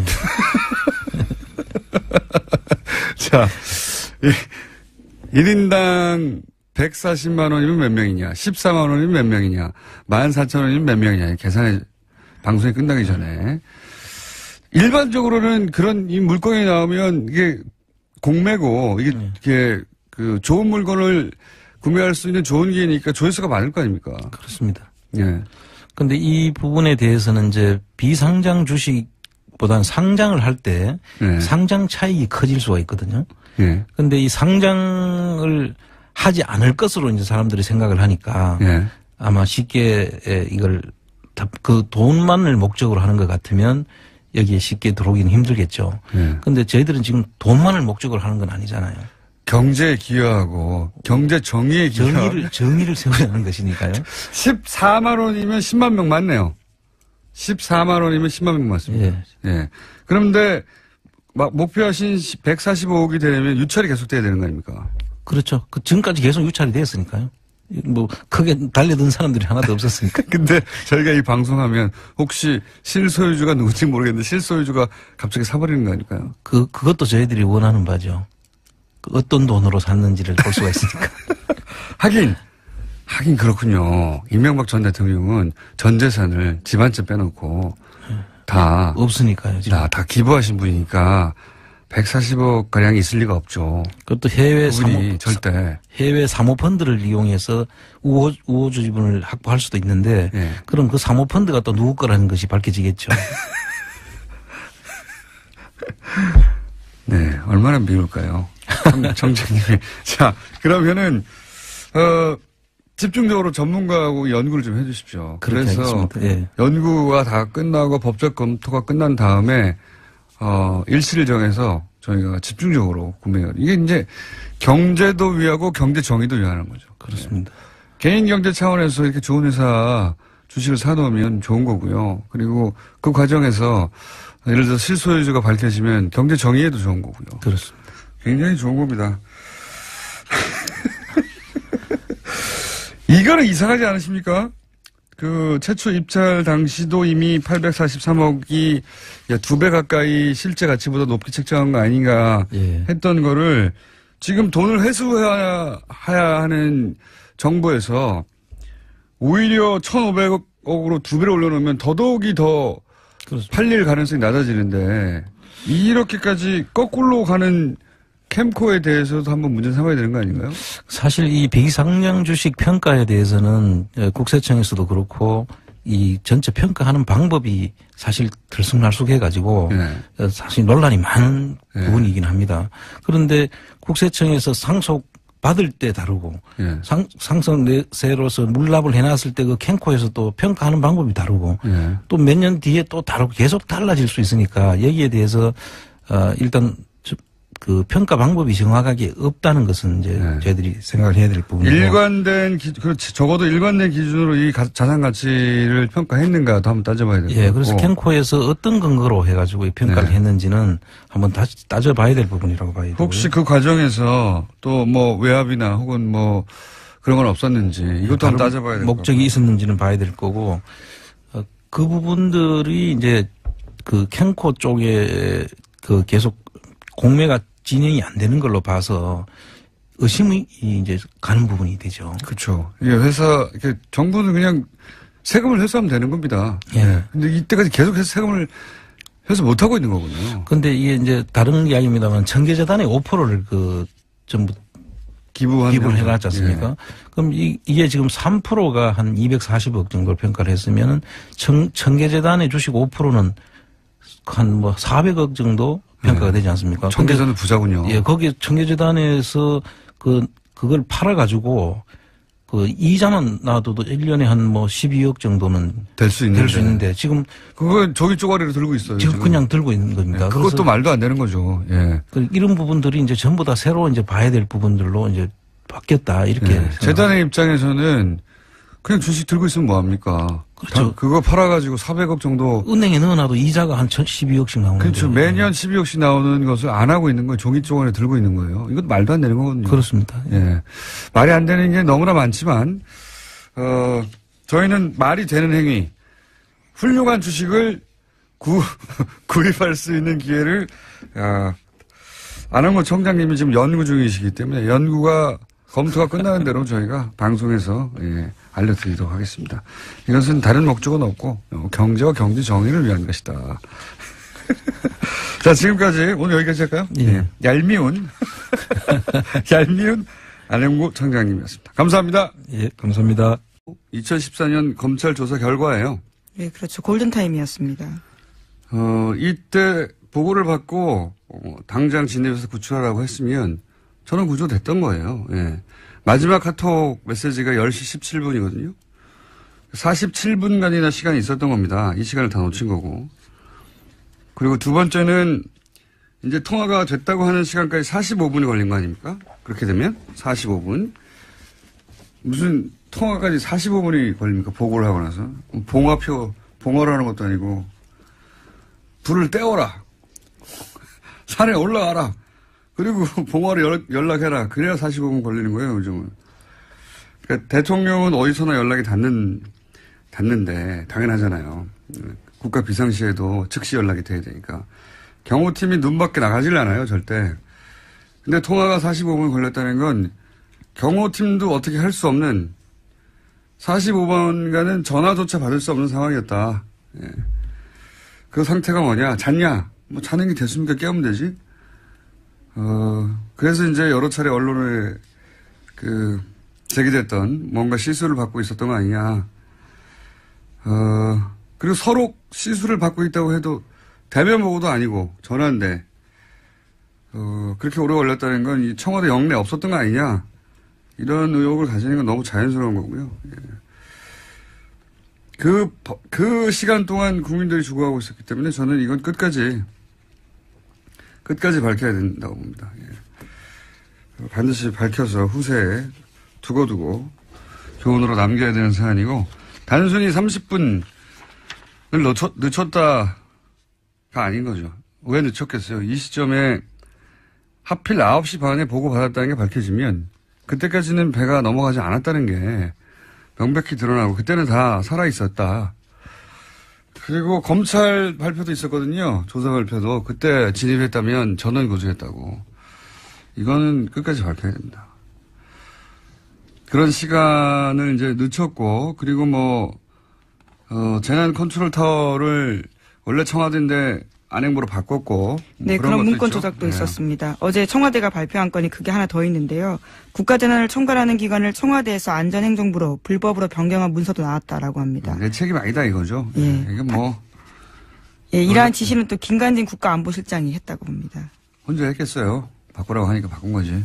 자, 1인당 140만 원이면 몇 명이냐? 14만 원이면 몇 명이냐? 14,000원이면 몇 명이냐? 계산해, 방송이 끝나기 전에. 일반적으로는 그런 이 물건이 나오면 이게 공매고, 이게 그 좋은 물건을 구매할 수 있는 좋은 기회니까 조회수가 많을 거 아닙니까? 그렇습니다. 예. 근데 이 부분에 대해서는 이제 비상장 주식보다는 상장을 할 때 네. 상장 차익이 커질 수가 있거든요. 예. 근데 이 상장을 하지 않을 것으로 이제 사람들이 생각을 하니까 예. 아마 쉽게 이걸 그 돈만을 목적으로 하는 것 같으면 여기에 쉽게 들어오기는 힘들겠죠. 예. 근데 저희들은 지금 돈만을 목적으로 하는 건 아니잖아요. 경제에 기여하고 경제 정의에 기여하고 정의를 세우려는 것이니까요. 14만 원이면 10만 명 맞네요. 14만 원이면 10만 명 맞습니다. 예. 예. 그런데 막 목표하신 145억이 되려면 유찰이 계속돼야 되는 거 아닙니까? 그렇죠. 그 지금까지 계속 유찰이 되었으니까요. 뭐 크게 달려든 사람들이 하나도 없었으니까. 근데 저희가 이 방송하면 혹시 실소유주가 누군지 모르겠는데 실소유주가 갑자기 사버리는 거 아닐까요? 그것도 저희들이 원하는 바죠. 어떤 돈으로 샀는지를 볼 수가 있으니까. 하긴 그렇군요. 이명박 전 대통령은 전 재산을 집 한 채 빼놓고 다 없으니까요. 지금. 다 기부하신 분이니까 140억 가량이 있을 리가 없죠. 그것도 해외 절대 해외 사모펀드를 이용해서 우호주 지분을 확보할 수도 있는데 네. 그럼 그 사모펀드가 또 누구 거라는 것이 밝혀지겠죠. 네, 얼마나 미울까요? 청장님이. 자, 그러면은, 집중적으로 전문가하고 연구를 좀 해 주십시오. 그래서 예. 연구가 다 끝나고 법적 검토가 끝난 다음에, 일시를 정해서 저희가 집중적으로 구매해요. 이게 이제 경제도 위하고 경제 정의도 위하는 거죠. 그렇습니다. 네. 개인 경제 차원에서 이렇게 좋은 회사 주식을 사놓으면 좋은 거고요. 그리고 그 과정에서 예를 들어 실소유주가 밝혀지면 경제 정의에도 좋은 거고요. 그렇습니다. 굉장히 좋은 겁니다. 이거는 이상하지 않으십니까? 그 최초 입찰 당시도 이미 843억이 2배 가까이 실제 가치보다 높게 책정한 거 아닌가 했던 거를 지금 돈을 회수해야 하는 정부에서 오히려 1,500억으로 2배를 올려놓으면 더더욱이 더 그렇습니다. 팔릴 가능성이 낮아지는데 이렇게까지 거꾸로 가는 캠코에 대해서도 한번 문제 삼아야 되는 거 아닌가요? 사실 이 비상장 주식 평가에 대해서는 국세청에서도 그렇고 이 전체 평가하는 방법이 사실 들쑥날쑥해가지고 사실 논란이 많은 부분이긴 합니다. 그런데 국세청에서 상속 받을 때 다르고 상속세로서 물납을 해놨을 때 그 캠코에서 또 평가하는 방법이 다르고 또 몇 년 뒤에 또 다르고 계속 달라질 수 있으니까 여기에 대해서 일단 그 평가 방법이 정확하게 없다는 것은 이제 저희들이 생각을 해야 될 부분이고. 그렇지. 적어도 일관된 기준으로 이 자산 가치를 평가했는가도 한번 따져봐야 되고. 예, 그래서 캠코에서 어떤 근거로 해가지고 평가를 했는지는 한번 다시 따져봐야 될 부분이라고 봐야 되고. 혹시 그 과정에서 또 뭐 외압이나 혹은 뭐 그런 건 없었는지 이것도 한번 따져봐야 될 거고. 목적이 있었는지는 봐야 될 거고. 그 부분들이 이제 그 캠코 쪽에 그 계속 공매가 진행이 안 되는 걸로 봐서 의심이 이제 가는 부분이 되죠. 그렇죠. 예, 이렇게 정부는 그냥 세금을 회수하면 되는 겁니다. 예. 근데 이때까지 계속해서 세금을 회수 못 하고 있는 거군요. 근데 이게 이제 다른 이야기입니다만 청계재단의 5%를 전부 기부를 해놨지 않습니까? 예. 그럼 이게 지금 3%가 한 240억 정도를 평가를 했으면 청계재단의 주식 5%는 한 뭐 400억 정도 평가가 되지 않습니까? 청계재단은 부자군요. 예, 거기 청계재단에서 그걸 팔아가지고 그 이자만 놔둬도 1년에 한 뭐 12억 정도는 될 수 있는데 지금 그건 저기 쪼가리로 들고 있어요. 지금 그냥 들고 있는 겁니다. 예, 그것도 말도 안 되는 거죠. 예. 이런 부분들이 이제 전부 다 새로 이제 봐야 될 부분들로 이제 바뀌었다 이렇게. 예. 재단의 입장에서는 그냥 주식 들고 있으면 뭐합니까? 그렇죠. 그거 팔아가지고 400억 정도. 은행에 넣어놔도 이자가 한 12억씩 나오는 거죠. 그렇죠. 매년 12억씩 나오는 것을 안 하고 있는 거예요. 종이 쪼가리에 들고 있는 거예요. 이것도 말도 안 되는 거거든요. 그렇습니다. 예. 말이 안 되는 게 너무나 많지만, 저희는 말이 되는 행위, 훌륭한 주식을 구입할 수 있는 기회를, 안홍구 청장님이 지금 연구 중이시기 때문에 연구가 검토가 끝나는 대로 저희가 방송에서 알려드리도록 하겠습니다. 이것은 다른 목적은 없고 경제와 경제 정의를 위한 것이다. 자, 지금까지 오늘 여기까지 할까요? 예. 얄미운 안홍구 청장님이었습니다. 감사합니다. 예, 감사합니다. 2014년 검찰 조사 결과예요. 네, 그렇죠. 골든타임이었습니다. 이때 보고를 받고 당장 진입해서 구출하라고 했으면 저는 구조됐던 거예요. 예. 마지막 카톡 메시지가 10시 17분이거든요. 47분간이나 시간이 있었던 겁니다. 이 시간을 다 놓친 거고. 그리고 두 번째는 이제 통화가 됐다고 하는 시간까지 45분이 걸린 거 아닙니까? 그렇게 되면 45분. 무슨 통화까지 45분이 걸립니까? 보고를 하고 나서. 봉화를 하는 것도 아니고 불을 떼어라. 산에 올라가라. 그리고 봉화를 연락해라. 그래야 45분 걸리는 거예요, 요즘은. 그러니까 대통령은 어디서나 연락이 닿는데, 당연하잖아요. 국가 비상시에도 즉시 연락이 돼야 되니까. 경호팀이 눈 밖에 나가질 않아요, 절대. 근데 통화가 45분 걸렸다는 건 경호팀도 어떻게 할 수 없는 45분간은 전화조차 받을 수 없는 상황이었다. 예. 그 상태가 뭐냐? 잤냐? 뭐 자는 게 됐습니까? 깨우면 되지? 그래서 이제 여러 차례 언론에 제기됐던 뭔가 시수를 받고 있었던 거 아니냐. 그리고 서로 시수를 받고 있다고 해도 대면 보고도 아니고 전화인데, 그렇게 오래 걸렸다는 건 이 청와대 영내 없었던 거 아니냐. 이런 의혹을 가지는 건 너무 자연스러운 거고요. 예. 그 시간 동안 국민들이 죽어가고 있었기 때문에 저는 이건 끝까지 끝까지 밝혀야 된다고 봅니다. 예. 반드시 밝혀서 후세에 두고두고 교훈으로 남겨야 되는 사안이고, 단순히 30분을 늦췄다가 아닌 거죠. 왜 늦췄겠어요? 이 시점에 하필 9시 반에 보고받았다는 게 밝혀지면 그때까지는 배가 넘어가지 않았다는 게 명백히 드러나고, 그때는 다 살아있었다. 그리고 검찰 발표도 있었거든요. 조사 발표도. 그때 진입했다면 전원 구조했다고. 이거는 끝까지 밝혀야 됩니다. 그런 시간을 이제 늦췄고, 그리고 재난 컨트롤 타워를 원래 청와대인데 안행부로 바꿨고. 네, 그런 문건 조작도 있었습니다. 어제 청와대가 발표한 건이 그게 하나 더 있는데요. 국가재난을 총괄하는 기관을 청와대에서 안전행정부로 불법으로 변경한 문서도 나왔다라고 합니다. 내 책임 아니다 이거죠. 예. 이게 예, 이러한 지시는 또 김관진 국가안보실장이 했다고 봅니다. 혼자 했겠어요. 바꾸라고 하니까 바꾼 거지.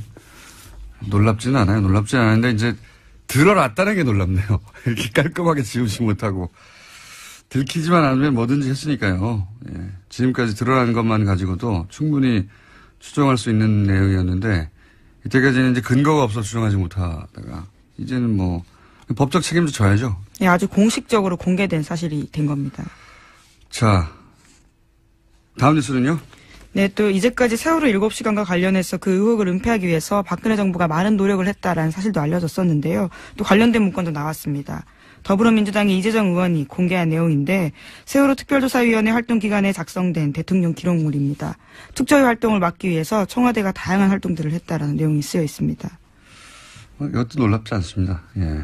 놀랍지는 않아요. 놀랍지는 않은데 이제 드러났다는 게 놀랍네요. 이렇게 깔끔하게 지우지 못하고. 들키지만 않으면 뭐든지 했으니까요. 예. 지금까지 드러난 것만 가지고도 충분히 추정할 수 있는 내용이었는데, 이때까지는 이제 근거가 없어 추정하지 못하다가 이제는 법적 책임도 져야죠. 예, 아주 공식적으로 공개된 사실이 된 겁니다. 자, 다음 뉴스는요? 네, 또 이제까지 세월호 7시간과 관련해서 그 의혹을 은폐하기 위해서 박근혜 정부가 많은 노력을 했다라는 사실도 알려졌었는데요. 또 관련된 문건도 나왔습니다. 더불어민주당의 이재정 의원이 공개한 내용인데, 세월호 특별조사위원회 활동 기간에 작성된 대통령 기록물입니다. 특조위 활동을 막기 위해서 청와대가 다양한 활동들을 했다라는 내용이 쓰여 있습니다. 이것도 놀랍지 않습니다. 예.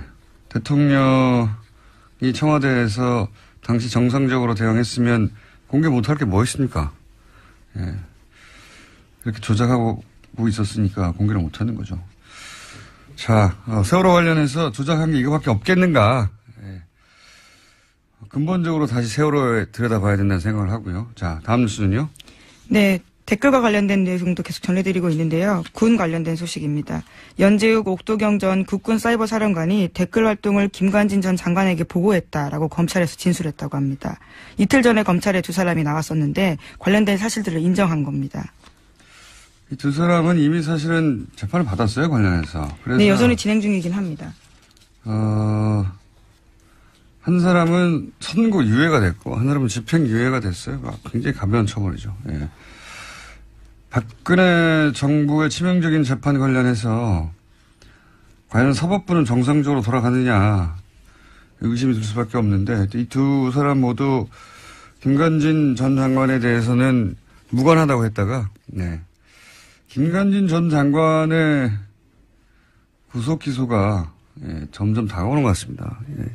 대통령이 청와대에서 당시 정상적으로 대응했으면 공개 못할 게 뭐 있습니까? 예. 이렇게 조작하고 있었으니까 공개를 못하는 거죠. 자, 세월호 관련해서 조작한 게 이거밖에 없겠는가? 예. 근본적으로 다시 세월호에 들여다봐야 된다는 생각을 하고요. 자, 다음 뉴스는요? 네. 댓글과 관련된 내용도 계속 전해드리고 있는데요. 군 관련된 소식입니다. 연재욱 옥도경 전 국군 사이버 사령관이 댓글 활동을 김관진 전 장관에게 보고했다라고 검찰에서 진술했다고 합니다. 이틀 전에 검찰에 두 사람이 나왔었는데 관련된 사실들을 인정한 겁니다. 이 두 사람은 이미 사실은 재판을 받았어요, 관련해서. 그래서 네, 여전히 진행 중이긴 합니다. 한 사람은 선고 유예가 됐고, 한 사람은 집행 유예가 됐어요. 굉장히 가벼운 처벌이죠. 예. 박근혜 정부의 치명적인 재판 관련해서 과연 사법부는 정상적으로 돌아가느냐 의구심이 들 수밖에 없는데, 이 두 사람 모두 김관진 전 장관에 대해서는 무관하다고 했다가, 네. 김관진 전 장관의 구속 기소가 점점 다가오는 것 같습니다. 예.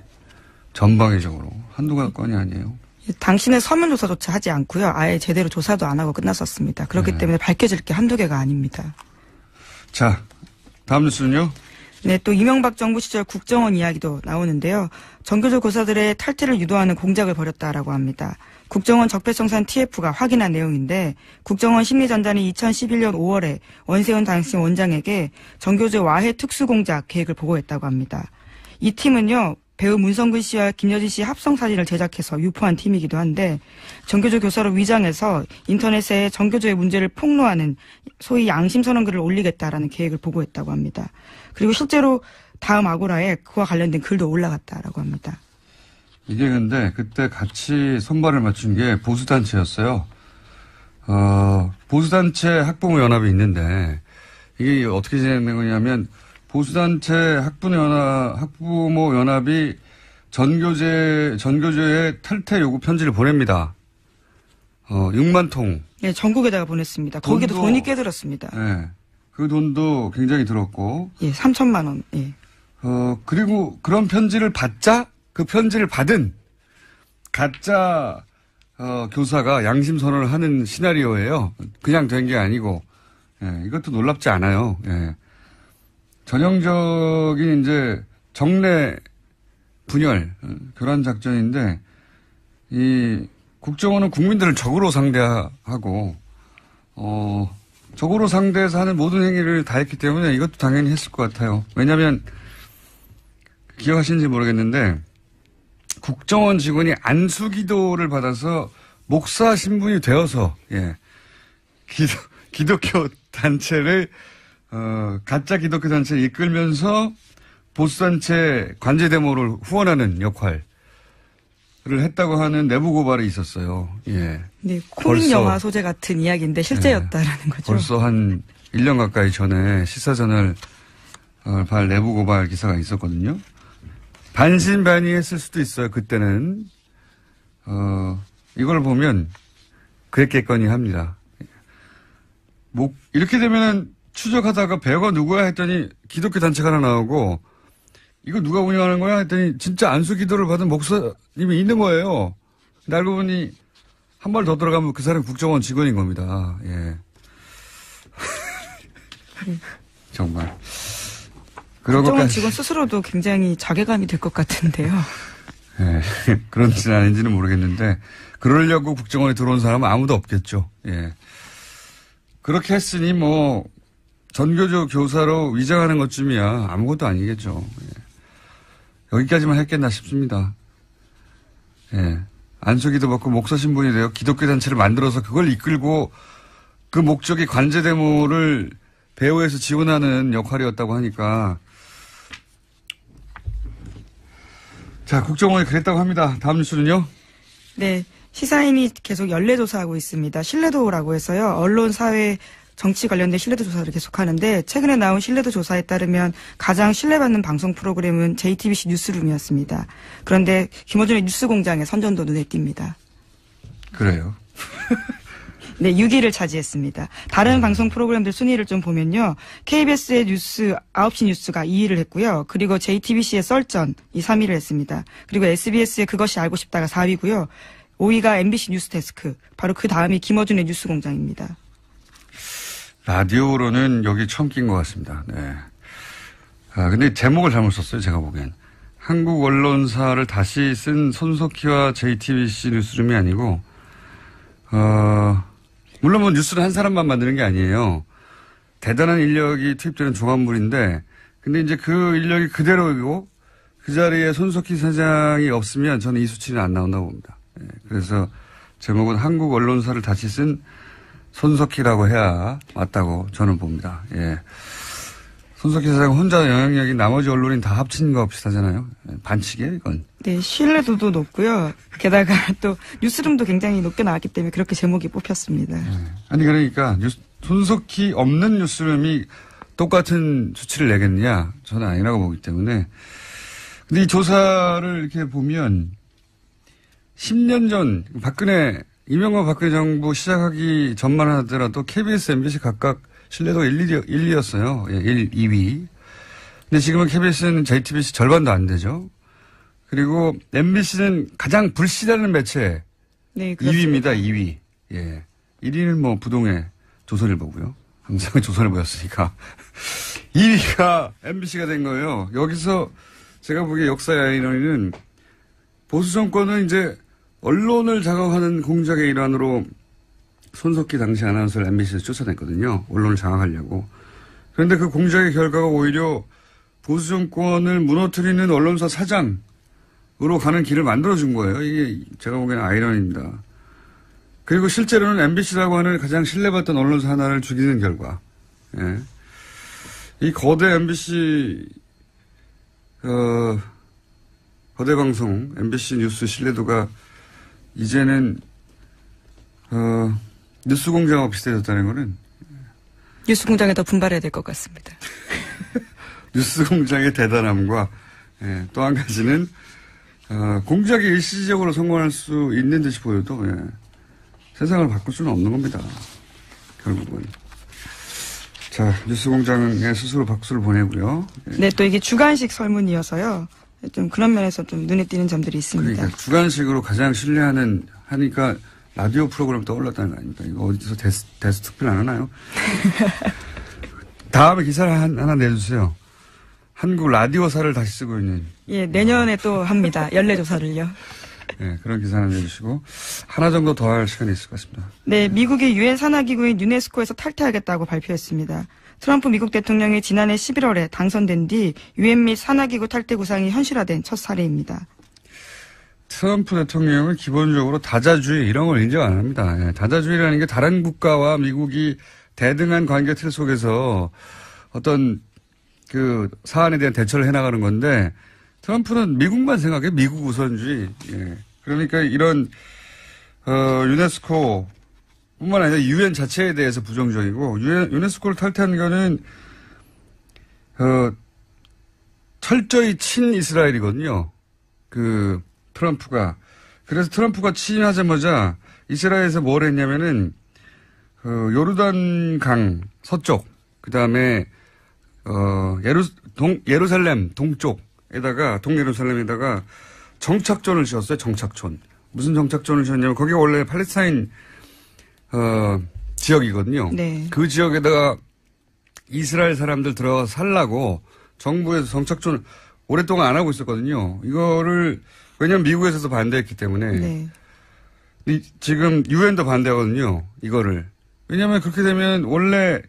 전방위적으로 한두 건이 아니에요. 당신의 서면 조사조차 하지 않고요. 아예 제대로 조사도 안 하고 끝났었습니다. 그렇기 때문에 밝혀질 게 한두 개가 아닙니다. 자, 다음 뉴스는요? 네, 또 이명박 정부 시절 국정원 이야기도 나오는데요. 전교조 교사들의 탈퇴를 유도하는 공작을 벌였다라고 합니다. 국정원 적폐청산 TF가 확인한 내용인데, 국정원 심리전단이 2011년 5월에 원세훈 당시 원장에게 전교조 와해 특수공작 계획을 보고했다고 합니다. 이 팀은요, 배우 문성근 씨와 김여진 씨 합성 사진을 제작해서 유포한 팀이기도 한데, 전교조 교사로 위장해서 인터넷에 전교조의 문제를 폭로하는 소위 양심선언글을 올리겠다라는 계획을 보고했다고 합니다. 그리고 실제로 다음 아고라에 그와 관련된 글도 올라갔다라고 합니다. 이게 근데 그때 같이 손발을 맞춘 게 보수단체였어요. 보수단체 학부모 연합이 있는데, 이게 어떻게 진행된 거냐면, 보수단체 학부모 연합이 전교조에 탈퇴 요구 편지를 보냅니다. 6만 통. 네, 전국에다가 보냈습니다. 거기도 돈이 꽤 들었습니다. 네. 그 돈도 굉장히 들었고. 예, 3천만 원. 예. 그리고 그런 편지를 받자 그 편지를 받은 가짜 교사가 양심 선언을 하는 시나리오예요. 그냥 된 게 아니고. 예, 이것도 놀랍지 않아요. 예. 전형적인 이제 정례 분열 교란 작전인데, 이 국정원은 국민들을 적으로 상대하고 적으로 상대해서 하는 모든 행위를 다 했기 때문에 이것도 당연히 했을 것 같아요. 왜냐하면 기억하시는지 모르겠는데, 국정원 직원이 안수기도를 받아서 목사 신분이 되어서 기독교 단체를 가짜 기독교 단체를 이끌면서 보수단체 관제 데모를 후원하는 역할을 했다고 하는 내부 고발이 있었어요. 예. 네, 코믹 영화 소재 같은 이야기인데 실제였다라는 거죠. 벌써 한 1년 가까이 전에 시사저널 발 내부 고발 기사가 있었거든요. 반신반의했을 수도 있어요. 그때는 이걸 보면 그랬겠거니 합니다. 이렇게 되면은 추적하다가 배우가 누구야 했더니 기독교 단체가 하나 나오고 이거 누가 운영하는 거야 했더니 진짜 안수 기도를 받은 목사님이 있는 거예요. 근데 알고 보니 한 발 더 들어가면 그 사람이 국정원 직원인 겁니다. 예. 정말. 국정원 직원 스스로도 굉장히 자괴감이 될 것 같은데요. 예. 그런지는 아닌지는 모르겠는데 그러려고 국정원에 들어온 사람은 아무도 없겠죠. 예. 그렇게 했으니 뭐 전교조 교사로 위장하는 것쯤이야 아무것도 아니겠죠. 예. 여기까지만 했겠나 싶습니다. 예. 안수기도 받고 목사 신분이 되어 기독교 단체를 만들어서 그걸 이끌고 그 목적이 관제 데모를 배후에서 지원하는 역할이었다고 하니까. 자, 국정원이 그랬다고 합니다. 다음 뉴스는요? 네. 시사인이 계속 연례조사하고 있습니다. 신뢰도라고 해서요. 언론, 사회, 정치 관련된 신뢰도 조사를 계속하는데 최근에 나온 신뢰도 조사에 따르면 가장 신뢰받는 방송 프로그램은 JTBC 뉴스룸이었습니다. 그런데 김어준의 뉴스공장의 선전도 눈에 띕니다. 그래요? 네, 6위를 차지했습니다. 다른 방송 프로그램들 순위를 좀 보면요. KBS의 뉴스 9시 뉴스가 2위를 했고요. 그리고 JTBC의 썰전이 3위를 했습니다. 그리고 SBS의 그것이 알고 싶다가 4위고요. 5위가 MBC 뉴스데스크. 바로 그 다음이 김어준의 뉴스공장입니다. 라디오로는 여기 처음 낀 것 같습니다. 네. 근데 제목을 잘못 썼어요, 제가 보기엔. 한국 언론사를 다시 쓴 손석희와 JTBC 뉴스룸이 아니고, 물론 뭐 뉴스를 한 사람만 만드는 게 아니에요. 대단한 인력이 투입되는 종합물인데, 근데 이제 그 인력이 그대로이고, 그 자리에 손석희 사장이 없으면 저는 이 수치는 안 나온다고 봅니다. 네. 그래서 제목은 한국 언론사를 다시 쓴 손석희라고 해야 맞다고 저는 봅니다. 예. 손석희 사장 혼자 영향력이 나머지 언론인 다 합친 거 비슷하잖아요. 반칙이에요, 이건. 네, 신뢰도도 높고요. 게다가 또 뉴스룸도 굉장히 높게 나왔기 때문에 그렇게 제목이 뽑혔습니다. 네. 아니 그러니까 손석희 없는 뉴스룸이 똑같은 수치를 내겠느냐? 저는 아니라고 보기 때문에. 근데 이 조사를 이렇게 보면 10년 전 이명박 박근혜 정부 시작하기 전만 하더라도 KBS, MBC 각각 신뢰도가 1, 2였어요. 예, 1, 2위. 근데 지금은 KBS는 JTBC 절반도 안 되죠. 그리고 MBC는 가장 불신하는 매체. 네, 2위입니다, 2위. 예. 1위는 뭐 부동의 조선일보고요. 항상 조선일보였으니까. 2위가 MBC가 된 거예요. 여기서 제가 보기에 역사의 아이러니는 보수 정권은 이제 언론을 장악하는 공작의 일환으로 손석희 당시 아나운서를 MBC에서 쫓아냈거든요. 언론을 장악하려고. 그런데 그 공작의 결과가 오히려 보수 정권을 무너뜨리는 언론사 사장으로 가는 길을 만들어준 거예요. 이게 제가 보기에는 아이러니입니다. 그리고 실제로는 MBC라고 하는 가장 신뢰받던 언론사 하나를 죽이는 결과. 예. 이 거대 MBC, 거대 방송, MBC 뉴스 신뢰도가 이제는, 뉴스공장하고 비슷해졌다는 거는. 뉴스공장에 더 분발해야 될 것 같습니다. 뉴스공장의 대단함과, 예, 또 한 가지는, 공작이 일시적으로 성공할 수 있는 듯이 보여도, 예, 세상을 바꿀 수는 없는 겁니다. 결국은. 자, 뉴스공장에 스스로 박수를 보내고요. 예. 네, 또 이게 주간식 설문이어서요. 좀 그런 면에서 좀 눈에 띄는 점들이 있습니다. 그러니까 주간식으로 가장 하니까 라디오 프로그램 떠올랐다는 거 아닙니까? 이거 어디서 데스 특필 안 하나요? 다음에 기사를 하나 내주세요. 한국 라디오사를 다시 쓰고 있는. 예, 내년에 또 합니다. 연례조사를요. 네, 그런 기사 하나 내주시고 하나 정도 더 할 시간이 있을 것 같습니다. 네, 미국의 유엔 산하기구인 유네스코에서 탈퇴하겠다고 발표했습니다. 트럼프 미국 대통령이 지난해 11월에 당선된 뒤 유엔 및 산하기구 탈퇴 구상이 현실화된 첫 사례입니다. 트럼프 대통령은 기본적으로 다자주의 이런 걸 인정 안 합니다. 예, 다자주의라는 게 다른 국가와 미국이 대등한 관계 틀 속에서 어떤 그 사안에 대한 대처를 해나가는 건데 트럼프는 미국만 생각해. 미국 우선주의. 예. 그러니까 이런 유네스코 뿐만 아니라 유엔 자체에 대해서 부정적이고 유네스코를 탈퇴한 거는 철저히 친이스라엘이거든요. 그 트럼프가. 그래서 트럼프가 취임하자마자 이스라엘에서 뭘 했냐면은 요르단 강 서쪽 그다음에 예루살렘 동쪽에다가 동예루살렘에다가 정착촌을 지었어요. 정착촌. 무슨 정착촌을 지었냐면 거기가 원래 팔레스타인 지역이거든요. 네. 그 지역에다가 이스라엘 사람들 들어가 살라고 정부에서 정착촌을 오랫동안 안 하고 있었거든요. 이거를 왜냐하면 미국에서도 반대했기 때문에 네. 지금 유엔도 반대하거든요. 이거를. 왜냐하면 그렇게 되면 원래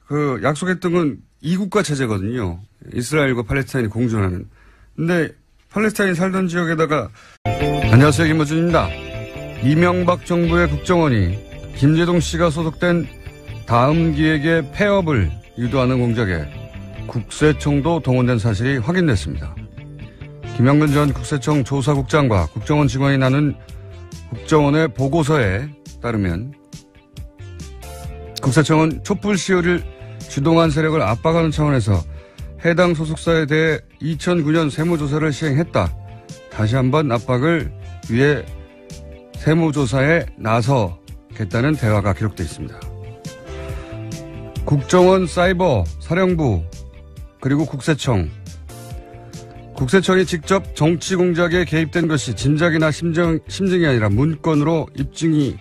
그 약속했던 건 이국가 체제거든요. 이스라엘과 팔레스타인이 공존하는. 근데 팔레스타인 살던 지역에다가 안녕하세요. 김어준입니다. 이명박 정부의 국정원이 김재동 씨가 소속된 다음 기획의 폐업을 유도하는 공작에 국세청도 동원된 사실이 확인됐습니다. 김영근 전 국세청 조사국장과 국정원 직원이 나눈 국정원의 보고서에 따르면 국세청은 촛불 시위를 주동한 세력을 압박하는 차원에서 해당 소속사에 대해 2009년 세무조사를 시행했다. 다시 한번 압박을 위해 세무조사에 나서겠다는 대화가 기록되어 있습니다. 국정원 사이버 사령부 그리고 국세청이 직접 정치 공작에 개입된 것이 짐작이나 심증이 아니라 문건으로 입증이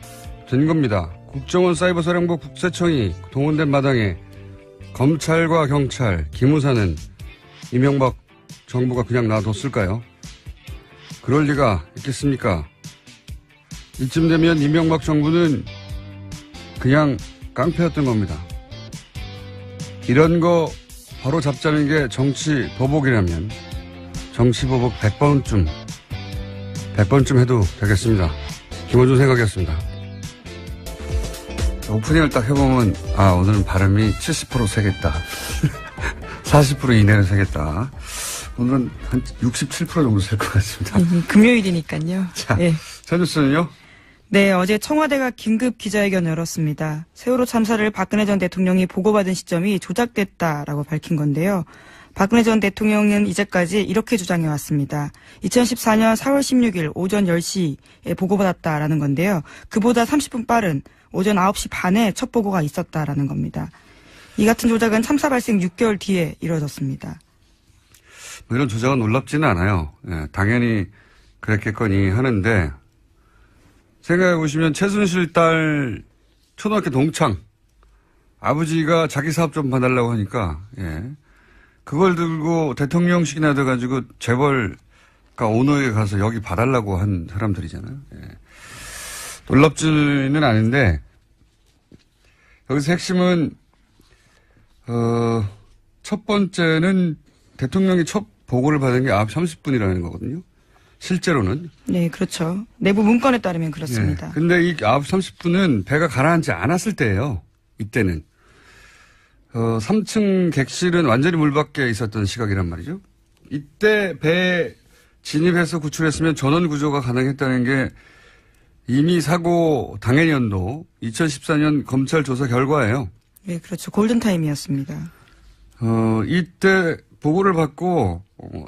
된 겁니다. 국정원 사이버 사령부 국세청이 동원된 마당에 검찰과 경찰, 기무사는 이명박 정부가 그냥 놔뒀을까요? 그럴 리가 있겠습니까? 이쯤 되면 이명박 정부는 그냥 깡패였던 겁니다. 이런 거 바로 잡자는 게 정치 보복이라면 정치 보복 100번쯤 해도 되겠습니다. 김어준 생각이었습니다. 오프닝을 딱 해보면 오늘은 발음이 70% 세겠다. 40% 이내는 세겠다. 오늘은 한 67% 정도 셀 것 같습니다. 금요일이니까요. 자, 네. 첫 뉴스는요? 네, 어제 청와대가 긴급 기자회견을 열었습니다. 세월호 참사를 박근혜 전 대통령이 보고받은 시점이 조작됐다라고 밝힌 건데요. 박근혜 전 대통령은 이제까지 이렇게 주장해왔습니다. 2014년 4월 16일 오전 10시에 보고받았다라는 건데요. 그보다 30분 빠른 오전 9시 반에 첫 보고가 있었다라는 겁니다. 이 같은 조작은 참사 발생 6개월 뒤에 이뤄졌습니다. 이런 조작은 놀랍지는 않아요. 예, 당연히 그랬겠거니 하는데 생각해 보시면 최순실 딸 초등학교 동창 아버지가 자기 사업 좀 봐달라고 하니까 그걸 들고 대통령식이나 돼가지고 재벌가 오너에 가서 여기 봐달라고 한 사람들이잖아요. 놀랍지는 않은데 여기서 핵심은 첫 번째는 대통령이 첫 보고를 받은 게 9시 30분이라는 거거든요. 실제로는. 네, 그렇죠. 내부 문건에 따르면 그렇습니다. 근데 이 9시 30분은 배가 가라앉지 않았을 때예요. 이때는. 3층 객실은 완전히 물 밖에 있었던 시각이란 말이죠. 이때 배에 진입해서 구출했으면 전원 구조가 가능했다는 게 이미 사고 당해년도 2014년 검찰 조사 결과예요. 네, 그렇죠. 골든타임이었습니다. 이때 보고를 받고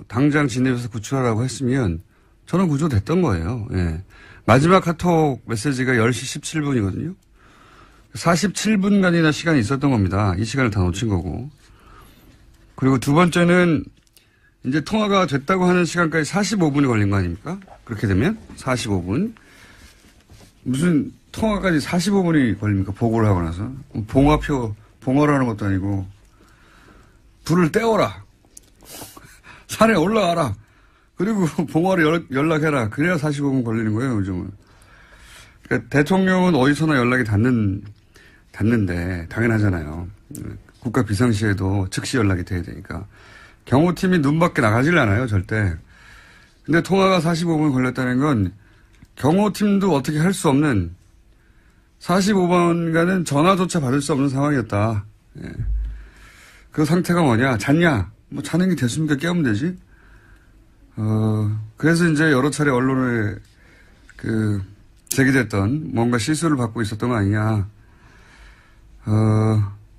당장 진입해서 구출하라고 했으면 전원 구조됐던 거예요. 예. 마지막 카톡 메시지가 10시 17분이거든요. 47분간이나 시간이 있었던 겁니다. 이 시간을 다 놓친 거고. 그리고 두 번째는 이제 통화가 됐다고 하는 시간까지 45분이 걸린 거 아닙니까? 그렇게 되면 45분. 무슨 통화까지 45분이 걸립니까? 보고를 하고 나서. 봉화를 하는 것도 아니고 불을 떼어라. 산에 올라가라. 그리고 봉화를 연락해라. 그래야 45분 걸리는 거예요, 요즘은. 그러니까 대통령은 어디서나 연락이 닿는데 당연하잖아요. 국가 비상시에도 즉시 연락이 돼야 되니까. 경호팀이 눈 밖에 나가질 않아요, 절대. 근데 통화가 45분 걸렸다는 건 경호팀도 어떻게 할 수 없는 45번가는 전화조차 받을 수 없는 상황이었다. 예. 그 상태가 뭐냐? 잤냐? 뭐 자는 게 됐습니까? 깨우면 되지. 그래서 이제 여러 차례 언론에 제기됐던 뭔가 실수를 받고 있었던 거 아니냐.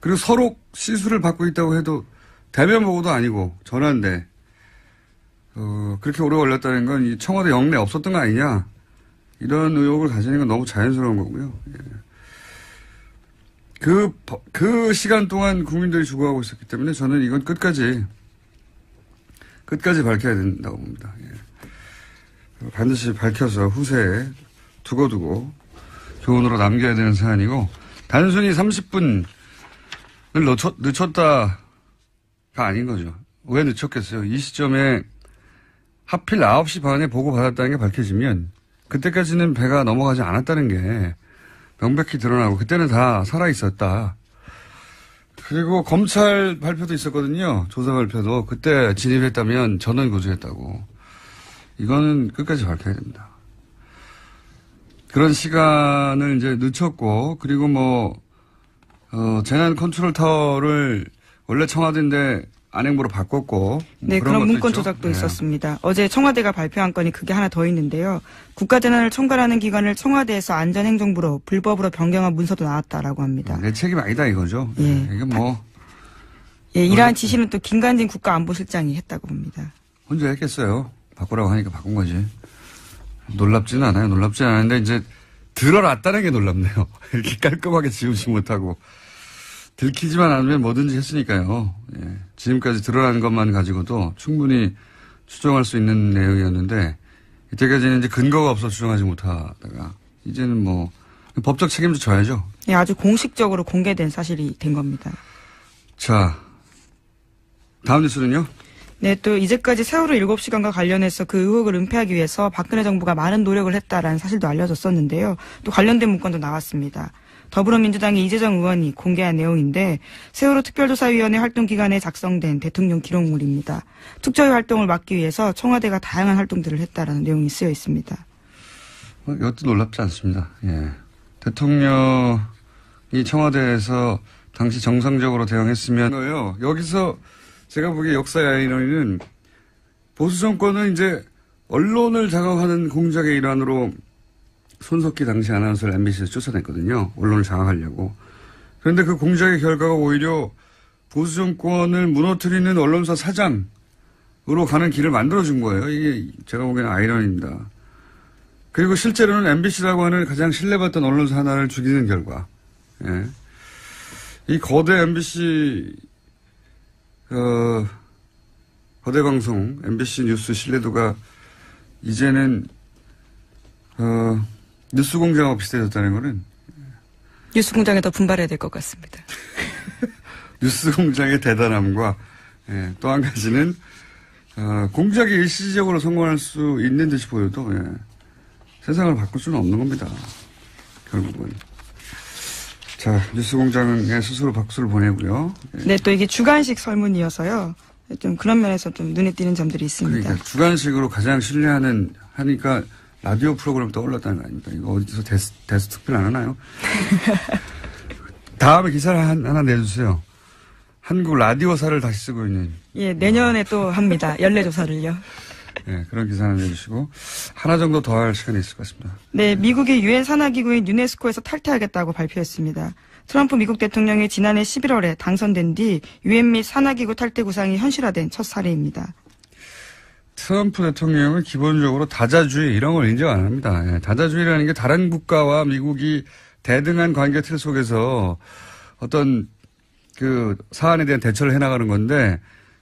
그리고 서로 실수를 받고 있다고 해도 대면 보고도 아니고 전화인데, 그렇게 오래 걸렸다는 건 이 청와대 영내 없었던 거 아니냐. 이런 의혹을 가지는 건 너무 자연스러운 거고요. 예. 그 시간 동안 국민들이 죽어가고 있었기 때문에 저는 이건 끝까지 밝혀야 된다고 봅니다. 예. 반드시 밝혀서 후세에 두고두고 교훈으로 남겨야 되는 사안이고, 단순히 30분을 늦췄다가 아닌 거죠. 왜 늦췄겠어요? 이 시점에 하필 9시 반에 보고받았다는 게 밝혀지면 그때까지는 배가 넘어가지 않았다는 게 명백히 드러나고, 그때는 다 살아있었다. 그리고 검찰 발표도 있었거든요. 조사 발표도. 그때 진입했다면 전원 구조했다고. 이거는 끝까지 밝혀야 됩니다. 그런 시간을 이제 늦췄고, 그리고 재난 컨트롤 타워를 원래 청와대인데 안행부로 바꿨고. 네, 그런 문건 조작도 있었습니다. 어제 청와대가 발표한 건이 그게 하나 더 있는데요. 국가재난을 총괄하는 기관을 청와대에서 안전행정부로 불법으로 변경한 문서도 나왔다라고 합니다. 내 책임 아니다 이거죠. 예. 이게 이러한 지시는 또 김관진 국가안보실장이 했다고 봅니다. 혼자 했겠어요. 바꾸라고 하니까 바꾼 거지. 놀랍지는 않아요. 놀랍지는 않은데 이제 드러났다는 게 놀랍네요. 이렇게 깔끔하게 지우지 못하고. 들키지만 않으면 뭐든지 했으니까요. 예. 지금까지 드러난 것만 가지고도 충분히 추정할 수 있는 내용이었는데, 이때까지는 이제 근거가 없어 추정하지 못하다가 이제는 법적 책임도 져야죠. 예, 아주 공식적으로 공개된 사실이 된 겁니다. 자, 다음 뉴스는요? 네, 또 이제까지 세월호 7시간과 관련해서 그 의혹을 은폐하기 위해서 박근혜 정부가 많은 노력을 했다라는 사실도 알려졌었는데요. 또 관련된 문건도 나왔습니다. 더불어민주당의 이재정 의원이 공개한 내용인데, 세월호 특별조사위원회 활동 기간에 작성된 대통령 기록물입니다. 특조위 활동을 막기 위해서 청와대가 다양한 활동들을 했다라는 내용이 쓰여 있습니다. 이것도 놀랍지 않습니다. 예. 대통령이 청와대에서 당시 정상적으로 대응했으면, 여기서 제가 보기에 역사의 아이러니는 보수 정권은 이제 언론을 장악하는 공작의 일환으로 손석희 당시 아나운서를 MBC에서 쫓아냈거든요. 언론을 장악하려고. 그런데 그 공작의 결과가 오히려 보수 정권을 무너뜨리는 언론사 사장으로 가는 길을 만들어준 거예요. 이게 제가 보기에는 아이러니입니다. 그리고 실제로는 MBC라고 하는 가장 신뢰받던 언론사 하나를 죽이는 결과. 예. 이 거대 MBC, 거대 방송, MBC 뉴스 신뢰도가 이제는, 뉴스공장하고 비슷해졌다는 거는. 뉴스공장에 더 분발해야 될 것 같습니다. 뉴스공장의 대단함과, 예, 또 한 가지는, 공작이 일시적으로 성공할 수 있는 듯이 보여도, 예, 세상을 바꿀 수는 없는 겁니다. 결국은. 자, 뉴스공장에 스스로 박수를 보내고요. 예. 네, 또 이게 주간식 설문이어서요. 좀 그런 면에서 좀 눈에 띄는 점들이 있습니다. 그러니까 주간식으로 가장 하니까 라디오 프로그램 떠올랐다는 거 아닙니까? 이거 어디서 대수 특별 안 하나요? 다음에 기사를 하나 내주세요. 한국 라디오사를 다시 쓰고 있는. 예, 내년에 또 합니다. 연례조사를요. 네, 그런 기사 하나 내주시고 하나 정도 더 할 시간이 있을 것 같습니다. 네, 미국의 유엔 산하기구인 유네스코에서 탈퇴하겠다고 발표했습니다. 트럼프 미국 대통령이 지난해 11월에 당선된 뒤 유엔 및 산하기구 탈퇴 구상이 현실화된 첫 사례입니다. 트럼프 대통령은 기본적으로 다자주의 이런 걸 인정 안 합니다. 예, 다자주의라는 게 다른 국가와 미국이 대등한 관계 틀 속에서 어떤 그 사안에 대한 대처를 해나가는 건데,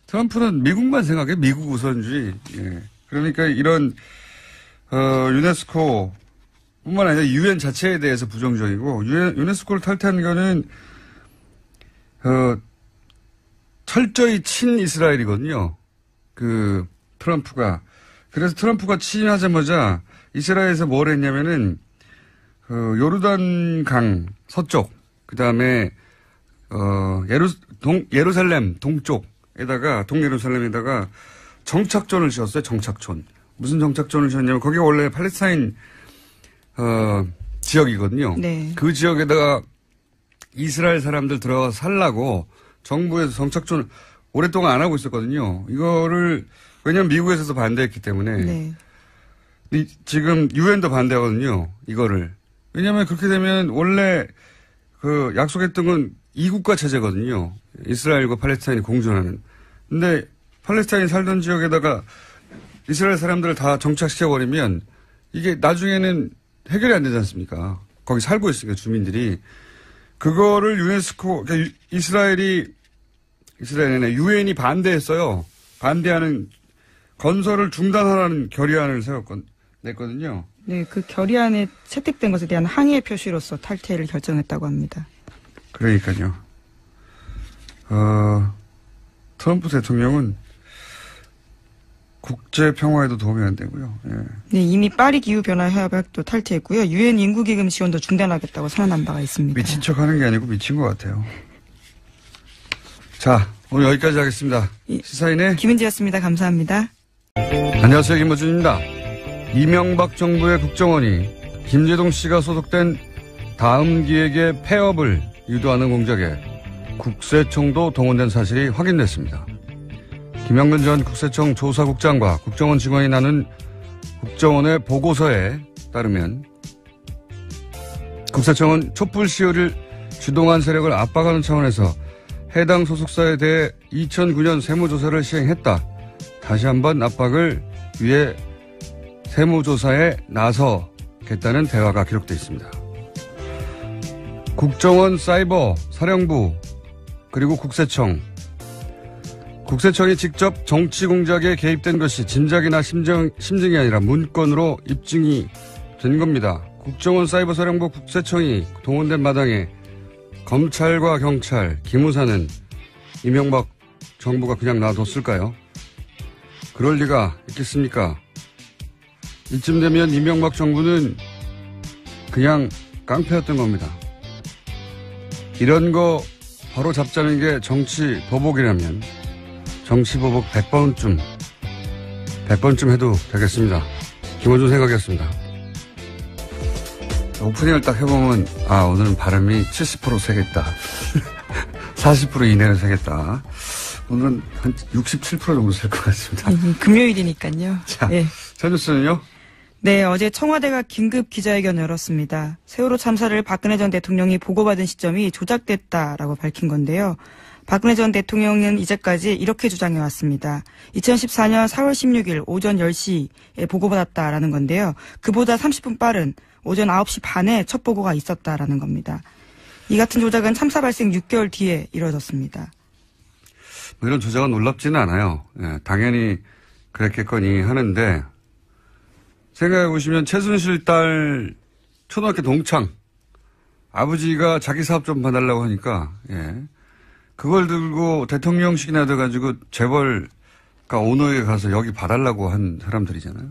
트럼프는 미국만 생각해. 미국 우선주의. 예. 그러니까 이런 유네스코 뿐만 아니라 유엔 자체에 대해서 부정적이고, 유네스코를 탈퇴한 거는 철저히 친이스라엘이거든요. 트럼프가. 그래서 트럼프가 취임하자마자 이스라엘에서 뭘 했냐면은, 요르단 서쪽, 그 다음에, 예루살렘 동쪽에다가, 동예루살렘에다가 정착존을 지었어요, 정착존. 무슨 정착존을 지었냐면, 거기가 원래 팔레스타인, 지역이거든요. 네. 그 지역에다가 이스라엘 사람들 들어가서 살라고 정부에서 정착촌을 오랫동안 안 하고 있었거든요. 이거를 왜냐하면 미국에서도 반대했기 때문에 네. 지금 유엔도 반대하거든요. 이거를. 왜냐하면 그렇게 되면 원래 그 약속했던 건 2국가 체제거든요. 이스라엘과 팔레스타인이 공존하는. 근데 팔레스타인이 살던 지역에다가 이스라엘 사람들을 다 정착시켜버리면 이게 나중에는 해결이 안 되지 않습니까? 거기 살고 있으니까 주민들이. 그거를 유네스코, 그러니까 유엔이 반대했어요. 반대하는 건설을 중단하라는 결의안을 냈거든요. 네, 그 결의안에 채택된 것에 대한 항의의 표시로서 탈퇴를 결정했다고 합니다. 그러니까요. 트럼프 대통령은 국제 평화에도 도움이 안 되고요. 예. 네, 이미 파리 기후변화 협약도 탈퇴했고요. 유엔 인구기금 지원도 중단하겠다고 선언한 바가 있습니다. 미친 척하는 게 아니고 미친 것 같아요. 자, 오늘 여기까지 하겠습니다. 시사인의 김은지였습니다. 감사합니다. 안녕하세요. 김호준입니다. 이명박 정부의 국정원이 김재동 씨가 소속된 다음 기획의 폐업을 유도하는 공작에 국세청도 동원된 사실이 확인됐습니다. 김영근 전 국세청 조사국장과 국정원 직원이 나눈 국정원의 보고서에 따르면 국세청은 촛불 시위를 주동한 세력을 압박하는 차원에서 해당 소속사에 대해 2009년 세무조사를 시행했다. 다시 한번 압박을 위해 세무조사에 나서겠다는 대화가 기록되어 있습니다. 국정원 사이버 사령부 그리고 국세청이 직접 정치 공작에 개입된 것이 짐작이나 심증이 아니라 문건으로 입증이 된 겁니다. 국정원 사이버 사령부 국세청이 동원된 마당에 검찰과 경찰, 기무사는 이명박 정부가 그냥 놔뒀을까요? 그럴 리가 있겠습니까? 이쯤 되면 이명박 정부는 그냥 깡패였던 겁니다. 이런 거 바로 잡자는 게 정치 보복이라면 정치 보복 100번쯤 해도 되겠습니다. 김원준 생각이었습니다. 오프닝을 딱 해보면 오늘은 발음이 70% 세겠다. 40% 이내로 세겠다. 오늘은 한 67% 정도 셀 것 같습니다. 금요일이니까요. 자, 네. 첫 뉴스는요? 네, 어제 청와대가 긴급 기자회견을 열었습니다. 세월호 참사를 박근혜 전 대통령이 보고받은 시점이 조작됐다라고 밝힌 건데요. 박근혜 전 대통령은 이제까지 이렇게 주장해왔습니다. 2014년 4월 16일 오전 10시에 보고받았다라는 건데요. 그보다 30분 빠른 오전 9시 반에 첫 보고가 있었다라는 겁니다. 이 같은 조작은 참사 발생 6개월 뒤에 이뤄졌습니다. 이런 조작은 놀랍지는 않아요. 예, 당연히 그랬겠거니 하는데 생각해 보시면 최순실 딸 초등학교 동창 아버지가 자기 사업 좀 봐달라고 하니까 그걸 들고 대통령식이나 돼가지고 재벌가 오너에 가서 여기 봐달라고 한 사람들이잖아요.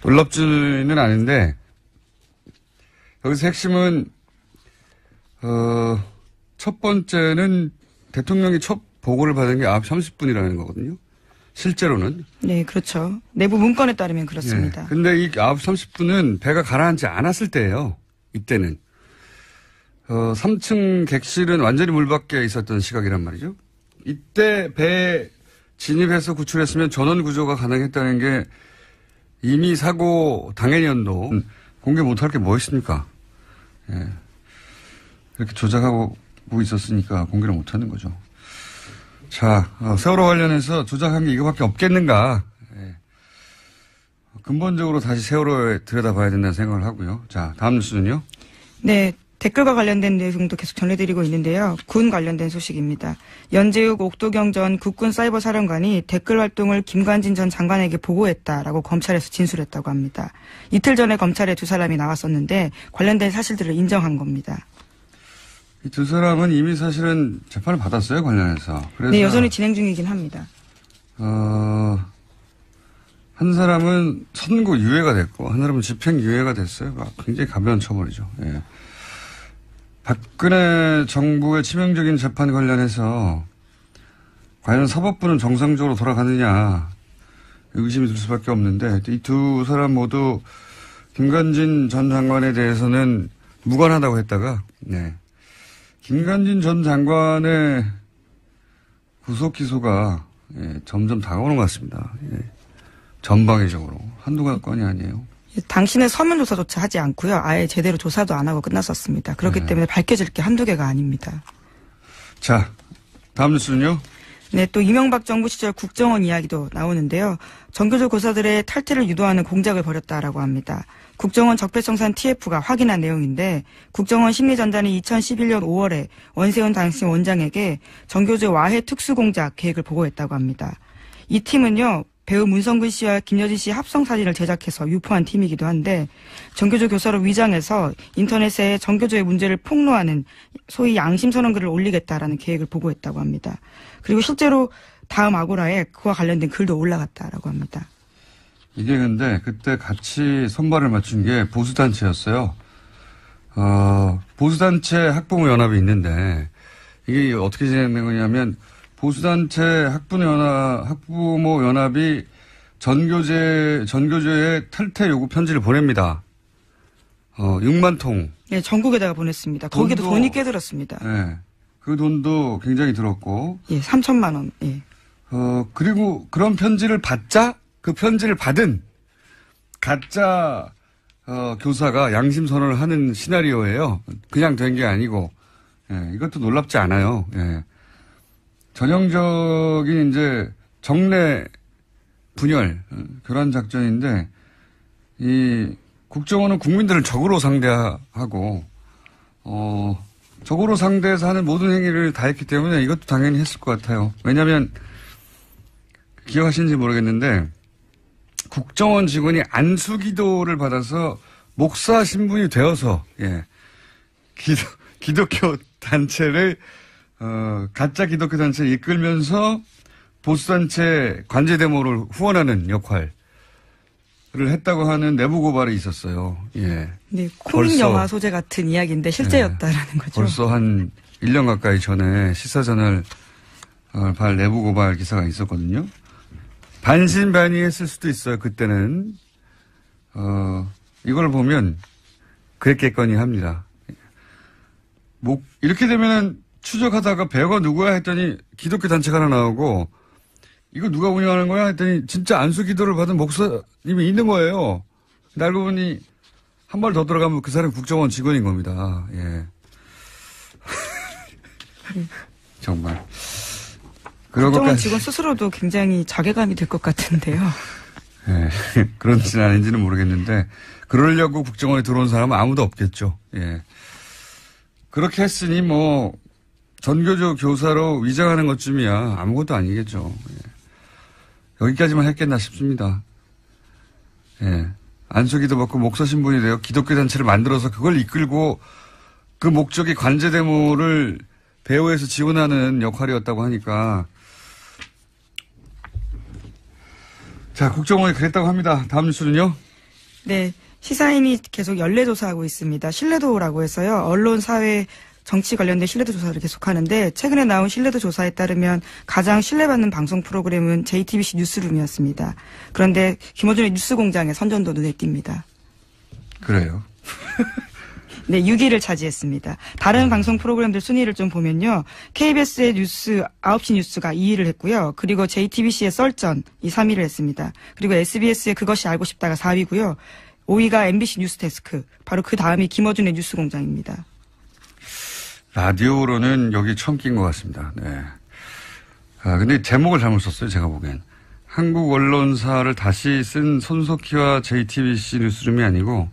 놀랍지는 않은데 여기서 핵심은 첫 번째는 대통령이 첫 보고를 받은 게 9시 30분이라는 거거든요. 실제로는. 네, 그렇죠. 내부 문건에 따르면 그렇습니다. 근데 이 9시 30분은 배가 가라앉지 않았을 때예요. 이때는. 3층 객실은 완전히 물밖에 있었던 시각이란 말이죠. 이때 배에 진입해서 구출했으면 전원 구조가 가능했다는 게 이미 사고 당해년도 공개 못할 게 뭐 있습니까? 이렇게 조작하고 있었으니까 공개를 못하는 거죠. 자, 세월호 관련해서 조작한 게 이거밖에 없겠는가. 근본적으로 다시 세월호에 들여다봐야 된다는 생각을 하고요. 자, 다음 뉴스는요. 네. 댓글과 관련된 내용도 계속 전해드리고 있는데요. 군 관련된 소식입니다. 연재욱 옥도경 전 국군 사이버 사령관이 댓글 활동을 김관진 전 장관에게 보고했다라고 검찰에서 진술했다고 합니다. 이틀 전에 검찰에 두 사람이 나왔었는데 관련된 사실들을 인정한 겁니다. 이 두 사람은 이미 사실은 재판을 받았어요, 관련해서. 그래서 네, 여전히 진행 중이긴 합니다. 한 사람은 선고 유예가 됐고, 한 사람은 집행 유예가 됐어요. 굉장히 가벼운 처벌이죠. 박근혜 정부의 치명적인 재판 관련해서 과연 사법부는 정상적으로 돌아가느냐 의심이 들 수밖에 없는데 이 두 사람 모두 김관진 전 장관에 대해서는 무관하다고 했다가, 네. 김관진 전 장관의 구속 기소가 점점 다가오는 것 같습니다. 전방위적으로. 한두 건이 아니에요. 당신의 서면 조사조차 하지 않고요. 아예 제대로 조사도 안 하고 끝났었습니다. 그렇기 때문에 밝혀질 게 한두 개가 아닙니다. 자, 다음 뉴스는요? 네, 또 이명박 정부 시절 국정원 이야기도 나오는데요. 전교조 교사들의 탈퇴를 유도하는 공작을 벌였다라고 합니다. 국정원 적폐청산 TF가 확인한 내용인데 국정원 심리전단이 2011년 5월에 원세훈 당시 원장에게 전교조 와해 특수공작 계획을 보고했다고 합니다. 이 팀은요. 배우 문성근 씨와 김여진 씨 합성 사진을 제작해서 유포한 팀이기도 한데 전교조 교사로 위장해서 인터넷에 전교조의 문제를 폭로하는 소위 양심선언 글을 올리겠다라는 계획을 보고했다고 합니다. 그리고 실제로 다음 아고라에 그와 관련된 글도 올라갔다라고 합니다. 이게 근데 그때 같이 손발을 맞춘 게 보수단체였어요. 보수단체 학부모 연합이 있는데 이게 어떻게 진행된 거냐면 보수단체 학부모 연합이 전교조에 탈퇴 요구 편지를 보냅니다. 6만 통. 네, 전국에다가 보냈습니다. 거기도 돈이 꽤 들었습니다. 네. 그 돈도 굉장히 들었고. 예, 3천만 원. 예. 그리고 그런 편지를 받자 그 편지를 받은 가짜 교사가 양심 선언을 하는 시나리오예요. 그냥 된 게 아니고. 예, 이것도 놀랍지 않아요. 예. 전형적인 이제 정례 분열 교란 작전인데 이 국정원은 국민들을 적으로 상대하고 적으로 상대해서 하는 모든 행위를 다 했기 때문에 이것도 당연히 했을 것 같아요. 왜냐하면 기억하시는지 모르겠는데 국정원 직원이 안수기도를 받아서 목사 신분이 되어서 기독교 단체를 가짜 기독교 단체를 이끌면서 보수단체 관제대모를 후원하는 역할을 했다고 하는 내부 고발이 있었어요. 예. 네, 코믹 영화 소재 같은 이야기인데 실제였다라는 거죠. 벌써 한 1년 가까이 전에 시사저널 발 내부 고발 기사가 있었거든요. 반신반의했을 수도 있어요. 그때는 이걸 보면 그랬겠거니 합니다. 이렇게 되면은 추적하다가 배우가 누구야 했더니 기독교 단체가 하나 나오고 이거 누가 운영하는 거야 했더니 진짜 안수기도를 받은 목사님이 있는 거예요. 근데 알고 보니 한 발 더 들어가면 그 사람이 국정원 직원인 겁니다. 예. 정말. 국정원 직원 스스로도 굉장히 자괴감이 들 것 같은데요. 예. 그런지는 아닌지는 모르겠는데 그러려고 국정원에 들어온 사람은 아무도 없겠죠. 예. 그렇게 했으니 뭐 전교조 교사로 위장하는 것쯤이야 아무것도 아니겠죠. 예. 여기까지만 했겠나 싶습니다. 예. 안수기도 받고 목사 신분이 되어 기독교 단체를 만들어서 그걸 이끌고 그 목적이 관제대모를 배후에서 지원하는 역할이었다고 하니까. 자, 국정원이 그랬다고 합니다. 다음 뉴스는요? 네. 시사인이 계속 연례조사하고 있습니다. 신뢰도라고 해서요. 언론, 사회, 정치 관련된 신뢰도 조사를 계속하는데 최근에 나온 신뢰도 조사에 따르면 가장 신뢰받는 방송 프로그램은 JTBC 뉴스룸이었습니다. 그런데 김어준의 뉴스공장에 선전도 눈에 띕니다. 그래요? 네, 6위를 차지했습니다. 다른 방송 프로그램들 순위를 좀 보면요. KBS의 뉴스 9시 뉴스가 2위를 했고요. 그리고 JTBC의 썰전이 3위를 했습니다. 그리고 SBS의 그것이 알고 싶다가 4위고요. 5위가 MBC 뉴스데스크. 바로 그 다음이 김어준의 뉴스공장입니다. 라디오로는 여기 처음 낀 것 같습니다. 네. 근데 제목을 잘못 썼어요. 제가 보기엔. 한국 언론사를 다시 쓴 손석희와 JTBC 뉴스룸이 아니고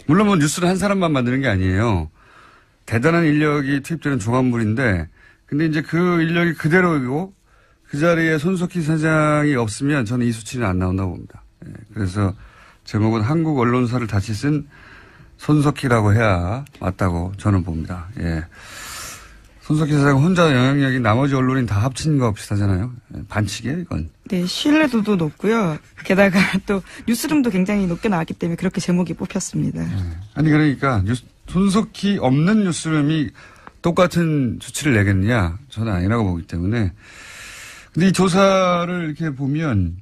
물론 뭐 뉴스를 한 사람만 만드는 게 아니에요. 대단한 인력이 투입되는 종합물인데 근데 이제 그 인력이 그대로이고 그 자리에 손석희 사장이 없으면 저는 이 수치는 안 나온다고 봅니다. 네. 그래서 제목은 한국 언론사를 다시 쓴 손석희라고 해야 맞다고 저는 봅니다. 예. 손석희 사장 혼자 영향력이 나머지 언론인 다 합친 거 비슷하잖아요. 반칙이에요, 이건. 네, 신뢰도도 높고요. 게다가 또 뉴스룸도 굉장히 높게 나왔기 때문에 그렇게 제목이 뽑혔습니다. 네. 아니 그러니까 손석희 없는 뉴스룸이 똑같은 수치를 내겠느냐? 저는 아니라고 보기 때문에. 근데 이 조사를 이렇게 보면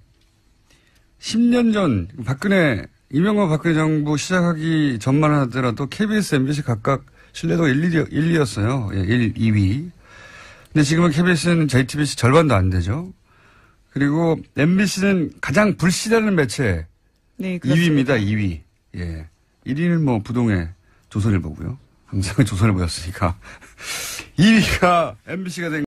10년 전 이명박 박근혜 정부 시작하기 전만 하더라도 KBS, MBC 각각 신뢰도가 1, 2였어요. 예, 1, 2위. 근데 지금은 KBS는 JTBC 절반도 안 되죠. 그리고 MBC는 가장 불신하는 매체. 네, 2위입니다. 2위. 예. 1위는 뭐 부동의 조선일보고요. 항상 조선일보였으니까. 2위가 MBC가 된